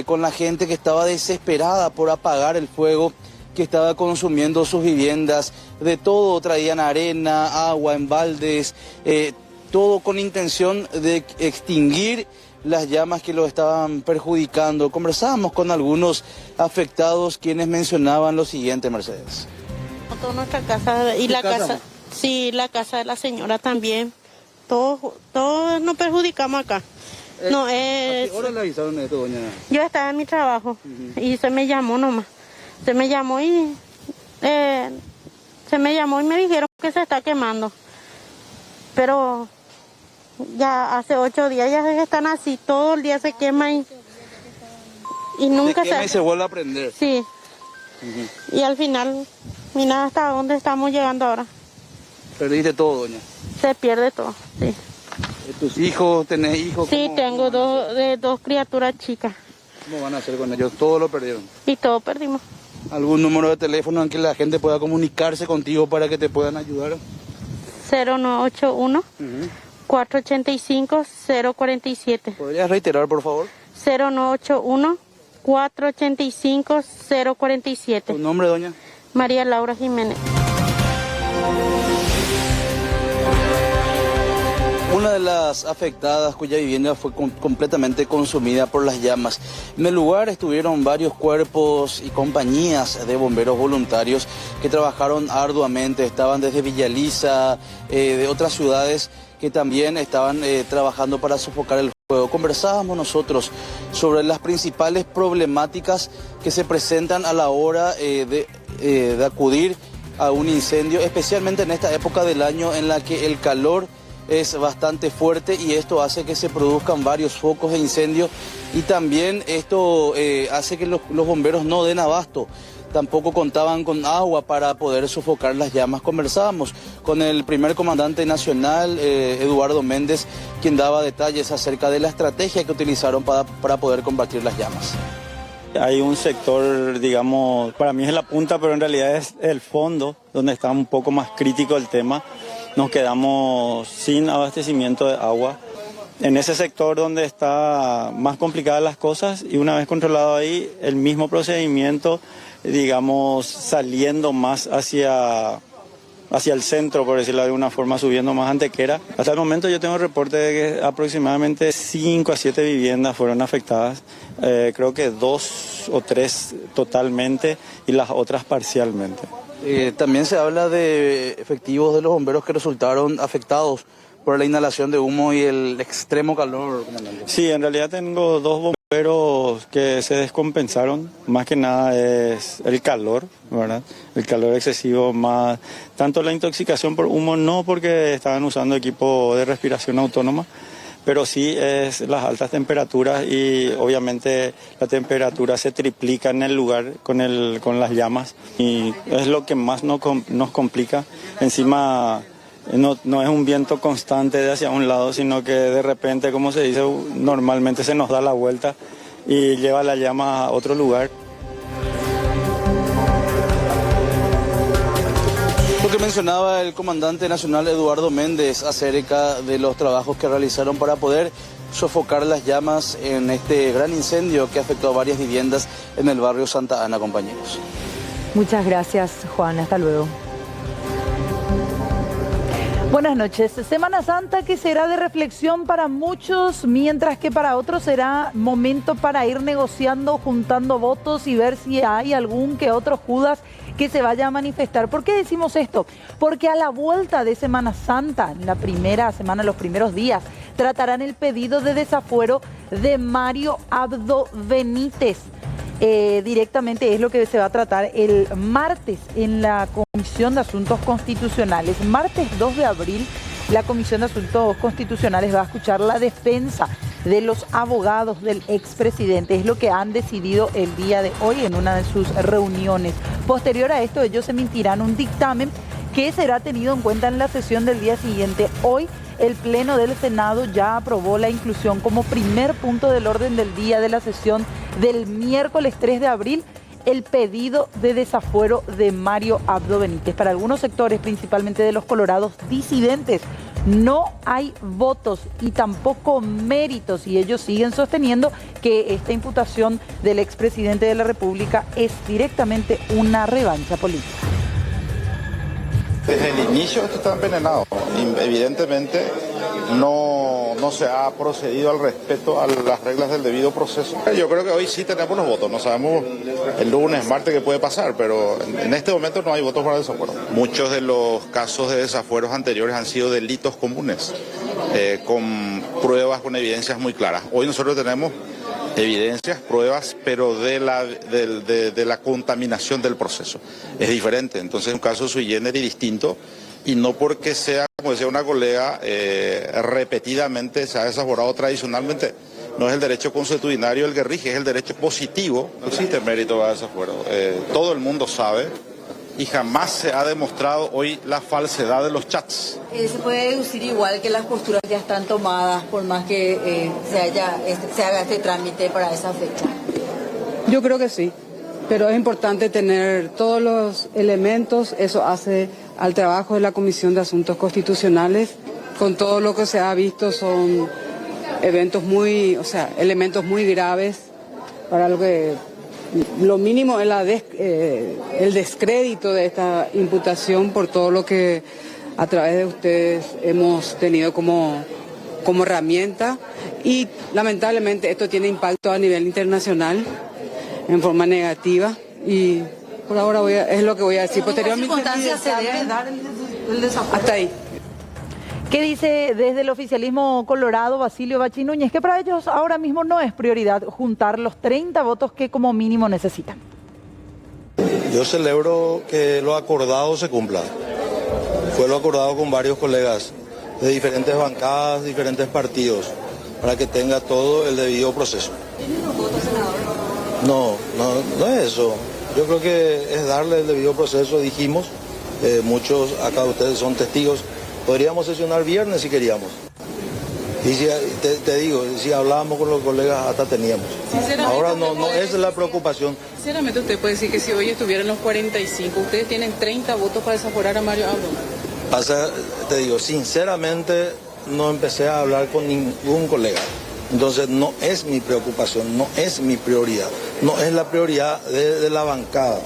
con la gente que estaba desesperada por apagar el fuego que estaba consumiendo sus viviendas, de todo traían arena, agua en baldes, todo con intención de extinguir las llamas que lo estaban perjudicando. Conversábamos con algunos afectados quienes mencionaban lo siguiente, Mercedes. Toda nuestra casa y la casa, sí, la casa de la señora también. Todos nos perjudicamos acá. No, ¿A qué hora le avisaron esto, doña? Yo estaba en mi trabajo y se me llamó nomás. Se me llamó y me dijeron que se está quemando. Pero ya hace 8 días ya están así, todo el día se quema y nunca se quema y se vuelve a prender. Sí. Y al final, mira hasta dónde estamos llegando ahora. Perdiste todo, doña. Se pierde todo, sí. ¿Tus hijos, tenés hijos? Sí, tengo dos criaturas chicas. ¿Cómo van a hacer con ellos? Todo lo perdieron. Y todo perdimos. ¿Algún número de teléfono en que la gente pueda comunicarse contigo para que te puedan ayudar? 0981 485 047. ¿Podrías reiterar, por favor? 0981 485 047. ¿Tu nombre, doña? María Laura Jiménez. Una de las afectadas cuya vivienda fue completamente consumida por las llamas. En el lugar estuvieron varios cuerpos y compañías de bomberos voluntarios que trabajaron arduamente. Estaban desde Villaliza, de otras ciudades que también estaban trabajando para sofocar el fuego. Conversábamos nosotros sobre las principales problemáticas que se presentan a la hora de acudir a un incendio, especialmente en esta época del año en la que el calor es bastante fuerte y esto hace que se produzcan varios focos de incendio y también esto hace que los bomberos no den abasto. Tampoco contaban con agua para poder sofocar las llamas. Conversábamos con el primer comandante nacional, Eduardo Méndez, quien daba detalles acerca de la estrategia que utilizaron para poder combatir las llamas. Hay un sector, digamos, para mí es la punta, pero en realidad es el fondo, donde está un poco más crítico el tema. nos quedamos sin abastecimiento de agua. En ese sector donde está más complicadas las cosas, y una vez controlado ahí, el mismo procedimiento, digamos, saliendo más hacia el centro, por decirlo de alguna forma, subiendo más Antequera. Hasta el momento yo tengo reporte de que aproximadamente 5 a 7 viviendas fueron afectadas, creo que 2 o 3 totalmente y las otras parcialmente. También se habla de efectivos de los bomberos que resultaron afectados por la inhalación de humo y el extremo calor, comandante. Sí, en realidad tengo 2 bomberos que se descompensaron. Más que nada es el calor, ¿verdad? El calor excesivo, más tanto la intoxicación por humo, no porque estaban usando equipo de respiración autónoma, pero sí es las altas temperaturas, y obviamente la temperatura se triplica en el lugar con las llamas, y es lo que más nos complica. Encima no es un viento constante de hacia un lado, sino que de repente, como se dice, normalmente se nos da la vuelta y lleva la llama a otro lugar. Lo que mencionaba el comandante nacional Eduardo Méndez acerca de los trabajos que realizaron para poder sofocar las llamas en este gran incendio que afectó a varias viviendas en el barrio Santa Ana, compañeros. Muchas gracias, Juan. Hasta luego. Buenas noches. Semana Santa que será de reflexión para muchos, mientras que para otros será momento para ir negociando, juntando votos y ver si hay algún que otro Judas que se vaya a manifestar. ¿Por qué decimos esto? Porque a la vuelta de Semana Santa, en la primera semana, los primeros días, tratarán el pedido de desafuero de Mario Abdo Benítez. Directamente es lo que se va a tratar el martes en la Comisión de Asuntos Constitucionales. Martes 2 de abril, la Comisión de Asuntos Constitucionales va a escuchar la defensa de los abogados del expresidente. Es lo que han decidido el día de hoy en una de sus reuniones. Posterior a esto, ellos emitirán un dictamen que será tenido en cuenta en la sesión del día siguiente. Hoy, el Pleno del Senado ya aprobó la inclusión como primer punto del orden del día de la sesión del miércoles 3 de abril, el pedido de desafuero de Mario Abdo Benítez. Para algunos sectores, principalmente de los colorados disidentes, no hay votos y tampoco méritos, y ellos siguen sosteniendo que esta imputación del expresidente de la República es directamente una revancha política. Desde el inicio esto está envenenado. Evidentemente no se ha procedido al respeto a las reglas del debido proceso. Yo creo que hoy sí tenemos los votos. No sabemos el lunes, martes qué puede pasar, pero en este momento no hay votos para desafuero. Muchos de los casos de desafueros anteriores han sido delitos comunes, con pruebas, con evidencias muy claras. Hoy nosotros tenemos evidencias, pruebas, pero de la contaminación del proceso. Es diferente, entonces es un caso sui generis distinto, y no porque sea, como decía una colega, repetidamente se ha desaforado tradicionalmente. No es el derecho consuetudinario el que rige, es el derecho positivo. No existe mérito para desafuero. Todo el mundo sabe, y jamás se ha demostrado hoy la falsedad de los chats. Se puede deducir igual que las posturas ya están tomadas, por más que se haga este trámite para esa fecha. Yo creo que sí, pero es importante tener todos los elementos. Eso hace al trabajo de la Comisión de Asuntos Constitucionales. Con todo lo que se ha visto son elementos muy graves para lo mínimo es el descrédito de esta imputación por todo lo que a través de ustedes hemos tenido como herramienta, y lamentablemente esto tiene impacto a nivel internacional en forma negativa, y por ahora es lo que voy a decir. Posteriormente, ¿en qué circunstancias se debe dar el desafuero? Hasta ahí. ¿Qué dice desde el oficialismo colorado Basilio Bachi Núñez? Que para ellos ahora mismo no es prioridad juntar los 30 votos que como mínimo necesitan. Yo celebro que lo acordado se cumpla. Fue lo acordado con varios colegas de diferentes bancadas, diferentes partidos, para que tenga todo el debido proceso. ¿Tienen los votos, senador? No es eso. Yo creo que es darle el debido proceso. Dijimos, muchos acá de ustedes son testigos. Podríamos sesionar viernes si queríamos. Y si, te digo, si hablábamos con los colegas hasta teníamos. Ahora no es la preocupación. Sinceramente usted puede decir que si hoy estuvieran los 45, ustedes tienen 30 votos para desaforar a Mario Abdo. Te digo, sinceramente no empecé a hablar con ningún colega. Entonces no es mi preocupación, no es mi prioridad, no es la prioridad de la bancada.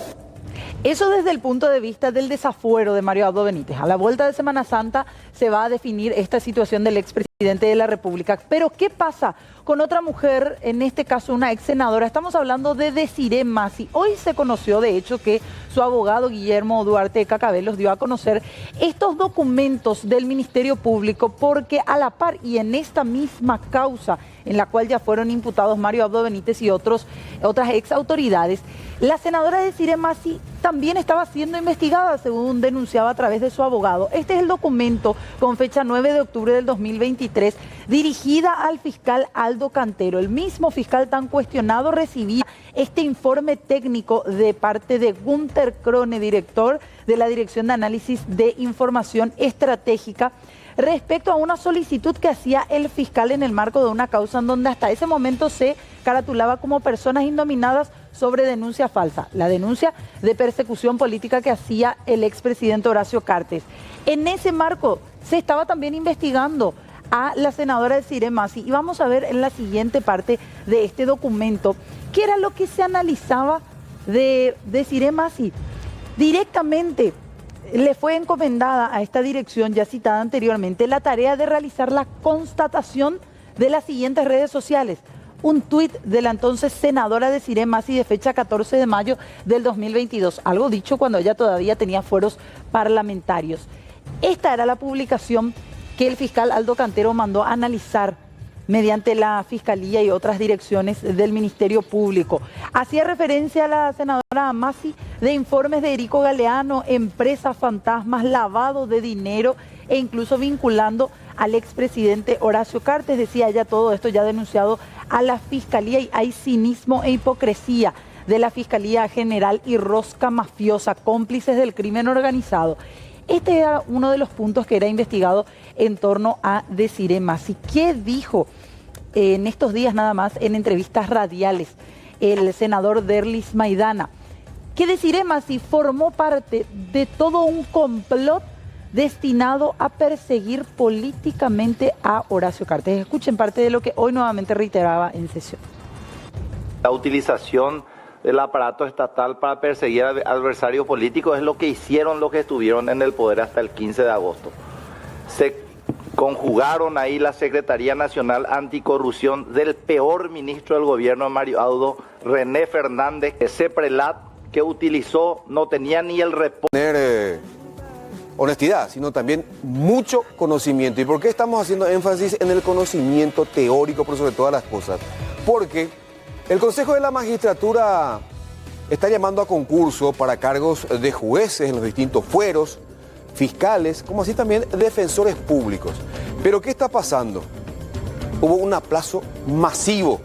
Eso desde el punto de vista del desafuero de Mario Abdo Benítez. A la vuelta de Semana Santa se va a definir esta situación del expresidente de la República. Pero ¿qué pasa con otra mujer, en este caso una ex senadora? Estamos hablando de Desirée Massi. Hoy se conoció, de hecho, que su abogado Guillermo Duarte Cacabelos dio a conocer estos documentos del Ministerio Público porque a la par y en esta misma causa en la cual ya fueron imputados Mario Abdo Benítez y otras ex autoridades, la senadora Desirée Massi también estaba siendo investigada, según denunciaba a través de su abogado. Este es el documento con fecha 9 de octubre del 2023, dirigida al fiscal Aldo Cantero. El mismo fiscal tan cuestionado recibía este informe técnico de parte de Gunter Krone, director de la Dirección de Análisis de Información Estratégica, respecto a una solicitud que hacía el fiscal en el marco de una causa en donde hasta ese momento se caratulaba como personas indominadas sobre denuncia falsa, la denuncia de persecución política que hacía el expresidente Horacio Cartes. En ese marco se estaba también investigando a la senadora Desirée Massi y vamos a ver en la siguiente parte de este documento qué era lo que se analizaba de Desirée Massi. Directamente le fue encomendada a esta dirección ya citada anteriormente la tarea de realizar la constatación de las siguientes redes sociales. Un tuit de la entonces senadora Desirée Massi de fecha 14 de mayo del 2022, algo dicho cuando ella todavía tenía fueros parlamentarios. Esta era la publicación que el fiscal Aldo Cantero mandó a analizar mediante la Fiscalía y otras direcciones del Ministerio Público. Hacía referencia a la senadora Massi de informes de Erico Galeano, empresas fantasmas, lavado de dinero e incluso vinculando al expresidente Horacio Cartes. Decía ella todo esto ya denunciado a la Fiscalía y hay cinismo e hipocresía de la Fiscalía General y rosca mafiosa, cómplices del crimen organizado. Este era uno de los puntos que era investigado en torno a Desirée Massi. ¿Qué dijo en estos días nada más en entrevistas radiales el senador Derlis Maidana? Que Desirée Massi formó parte de todo un complot destinado a perseguir políticamente a Horacio Cartes. Escuchen parte de lo que hoy nuevamente reiteraba en sesión. La utilización del aparato estatal para perseguir adversarios políticos es lo que hicieron los que estuvieron en el poder hasta el 15 de agosto. Se conjugaron ahí la Secretaría Nacional Anticorrupción del peor ministro del gobierno de Mario Abdo, René Fernández, ese prelat que utilizó no tenía ni el reporte. Honestidad, sino también mucho conocimiento. ¿Y por qué estamos haciendo énfasis en el conocimiento teórico por sobre todas las cosas? Porque el Consejo de la Magistratura está llamando a concurso para cargos de jueces en los distintos fueros, fiscales, como así también defensores públicos. Pero ¿qué está pasando? Hubo un aplazo masivo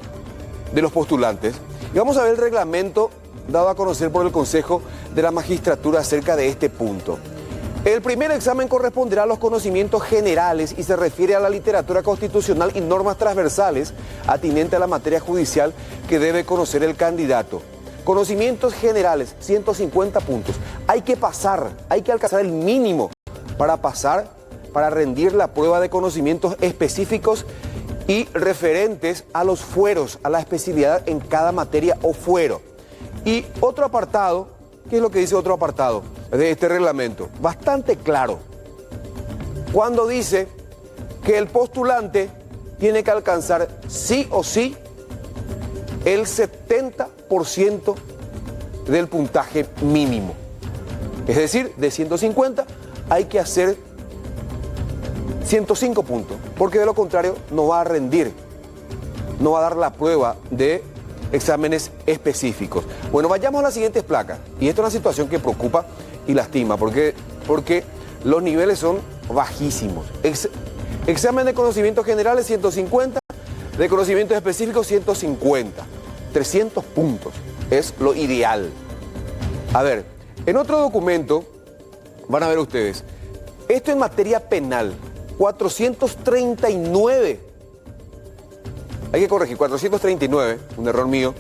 de los postulantes. Y vamos a ver el reglamento dado a conocer por el Consejo de la Magistratura acerca de este punto. El primer examen corresponderá a los conocimientos generales y se refiere a la literatura constitucional y normas transversales atinente a la materia judicial que debe conocer el candidato. Conocimientos generales, 150 puntos. Hay que pasar, hay que alcanzar el mínimo para rendir la prueba de conocimientos específicos y referentes a los fueros, a la especialidad en cada materia o fuero. Y otro apartado, ¿qué es lo que dice otro apartado de este reglamento? Bastante claro. Cuando dice que el postulante tiene que alcanzar sí o sí el 70% del puntaje mínimo. Es decir, de 150 hay que hacer 105 puntos, porque de lo contrario no va a rendir, no va a dar la prueba de exámenes específicos. Bueno, vayamos a las siguientes placas. Y esta es una situación que preocupa y lastima, porque los niveles son bajísimos. Examen de conocimientos generales 150, de conocimientos específicos 150. 300 puntos es lo ideal. A ver, en otro documento, van a ver ustedes, esto en materia penal, 439. Hay que corregir, 439, un error mío,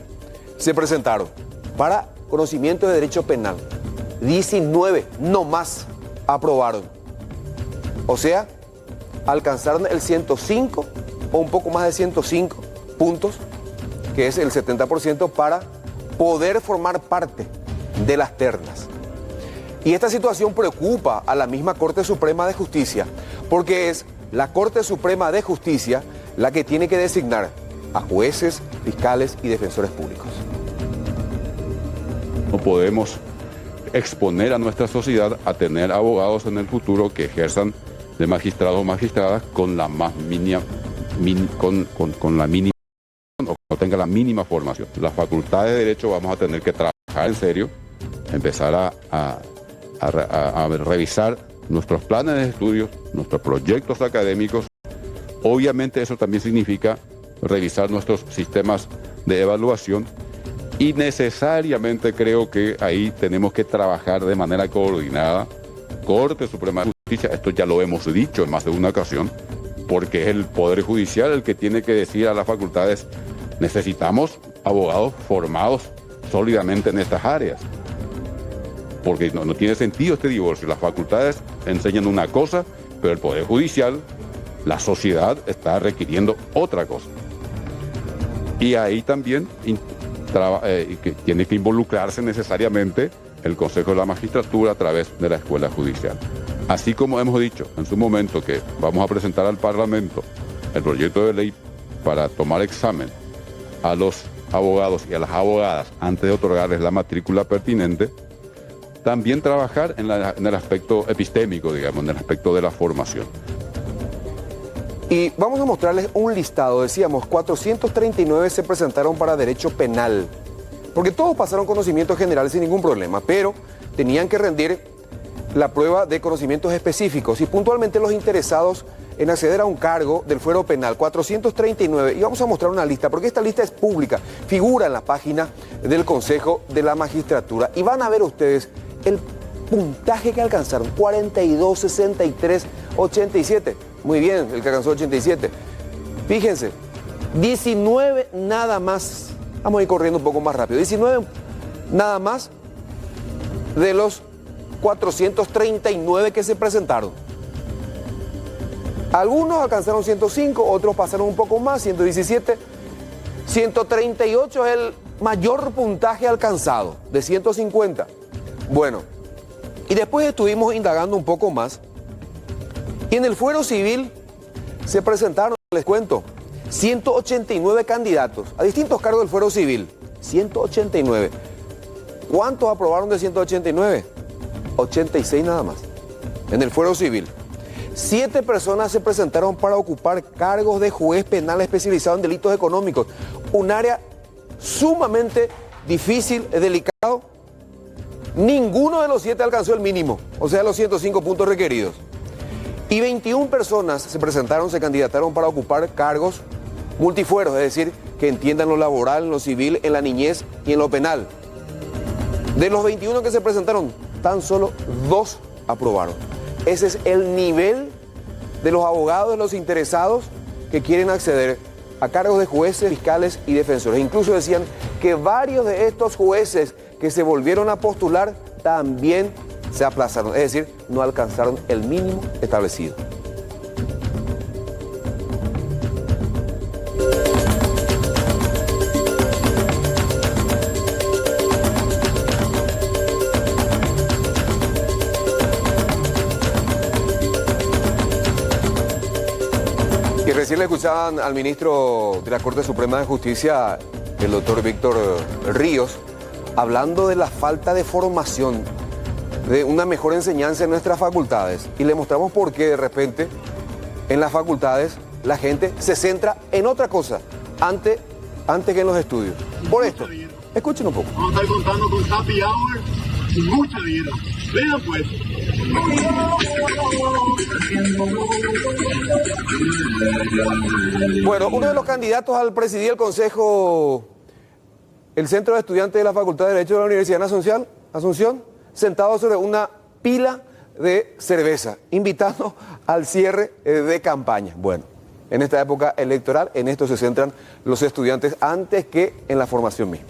se presentaron para conocimiento de derecho penal. 19 no más aprobaron. O sea, alcanzaron el 105 o un poco más de 105 puntos, que es el 70% para poder formar parte de las ternas. Y esta situación preocupa a la misma Corte Suprema de Justicia, porque es la Corte Suprema de Justicia la que tiene que designar a jueces, fiscales y defensores públicos. No podemos exponer a nuestra sociedad a tener abogados en el futuro que ejerzan de magistrados o magistradas con la más mínima, con la mínima, o no tenga la mínima formación. Las facultades de Derecho vamos a tener que trabajar en serio, empezar a revisar nuestros planes de estudios, nuestros proyectos académicos. Obviamente eso también significa revisar nuestros sistemas de evaluación y necesariamente creo que ahí tenemos que trabajar de manera coordinada. Corte Suprema de Justicia, esto ya lo hemos dicho en más de una ocasión, porque es el Poder Judicial el que tiene que decir a las facultades: necesitamos abogados formados sólidamente en estas áreas. Porque no tiene sentido este divorcio. Las facultades enseñan una cosa, pero el Poder Judicial, la sociedad está requiriendo otra cosa. Y ahí también que tiene que involucrarse necesariamente el Consejo de la Magistratura a través de la Escuela Judicial. Así como hemos dicho en su momento que vamos a presentar al Parlamento el proyecto de ley para tomar examen a los abogados y a las abogadas antes de otorgarles la matrícula pertinente, también trabajar en el aspecto epistémico, digamos, en el aspecto de la formación. Y vamos a mostrarles un listado. Decíamos, 439 se presentaron para derecho penal, porque todos pasaron conocimientos generales sin ningún problema, pero tenían que rendir la prueba de conocimientos específicos y puntualmente los interesados en acceder a un cargo del fuero penal, 439. Y vamos a mostrar una lista, porque esta lista es pública, figura en la página del Consejo de la Magistratura. Y van a ver ustedes el puntaje que alcanzaron, 42, 63, 87. Muy bien, el que alcanzó 87. Fíjense, 19 nada más, vamos a ir corriendo un poco más rápido, 19 nada más de los 439 que se presentaron. Algunos alcanzaron 105, otros pasaron un poco más, 117. 138 es el mayor puntaje alcanzado, de 150. Bueno, y después estuvimos indagando un poco más. Y en el fuero civil se presentaron, les cuento, 189 candidatos a distintos cargos del fuero civil. 189. ¿Cuántos aprobaron de 189? 86 nada más. En el fuero civil. 7 personas se presentaron para ocupar cargos de juez penal especializado en delitos económicos. Un área sumamente difícil, delicado. Ninguno de los 7 alcanzó el mínimo, o sea, los 105 puntos requeridos. Y 21 personas se presentaron, se candidataron para ocupar cargos multifueros, es decir, que entiendan lo laboral, en lo civil, en la niñez y en lo penal. De los 21 que se presentaron, tan solo 2 aprobaron. Ese es el nivel de los abogados, de los interesados que quieren acceder a cargos de jueces, fiscales y defensores. Incluso decían que varios de estos jueces que se volvieron a postular también se aplazaron, es decir, no alcanzaron el mínimo establecido. Y recién le escuchaban al ministro de la Corte Suprema de Justicia, el doctor Víctor Ríos, hablando de la falta de formación, de una mejor enseñanza en nuestras facultades. Y le mostramos por qué de repente en las facultades la gente se centra en otra cosa antes que en los estudios. Por esto, escuchen un poco. Vamos a estar contando con happy hour y mucha vida. Vean pues. Bueno, uno de los candidatos al presidir el Consejo, el Centro de Estudiantes de la Facultad de Derecho de la Universidad de Asunción, sentado sobre una pila de cerveza, invitando al cierre de campaña. Bueno, en esta época electoral, en esto se centran los estudiantes antes que en la formación misma.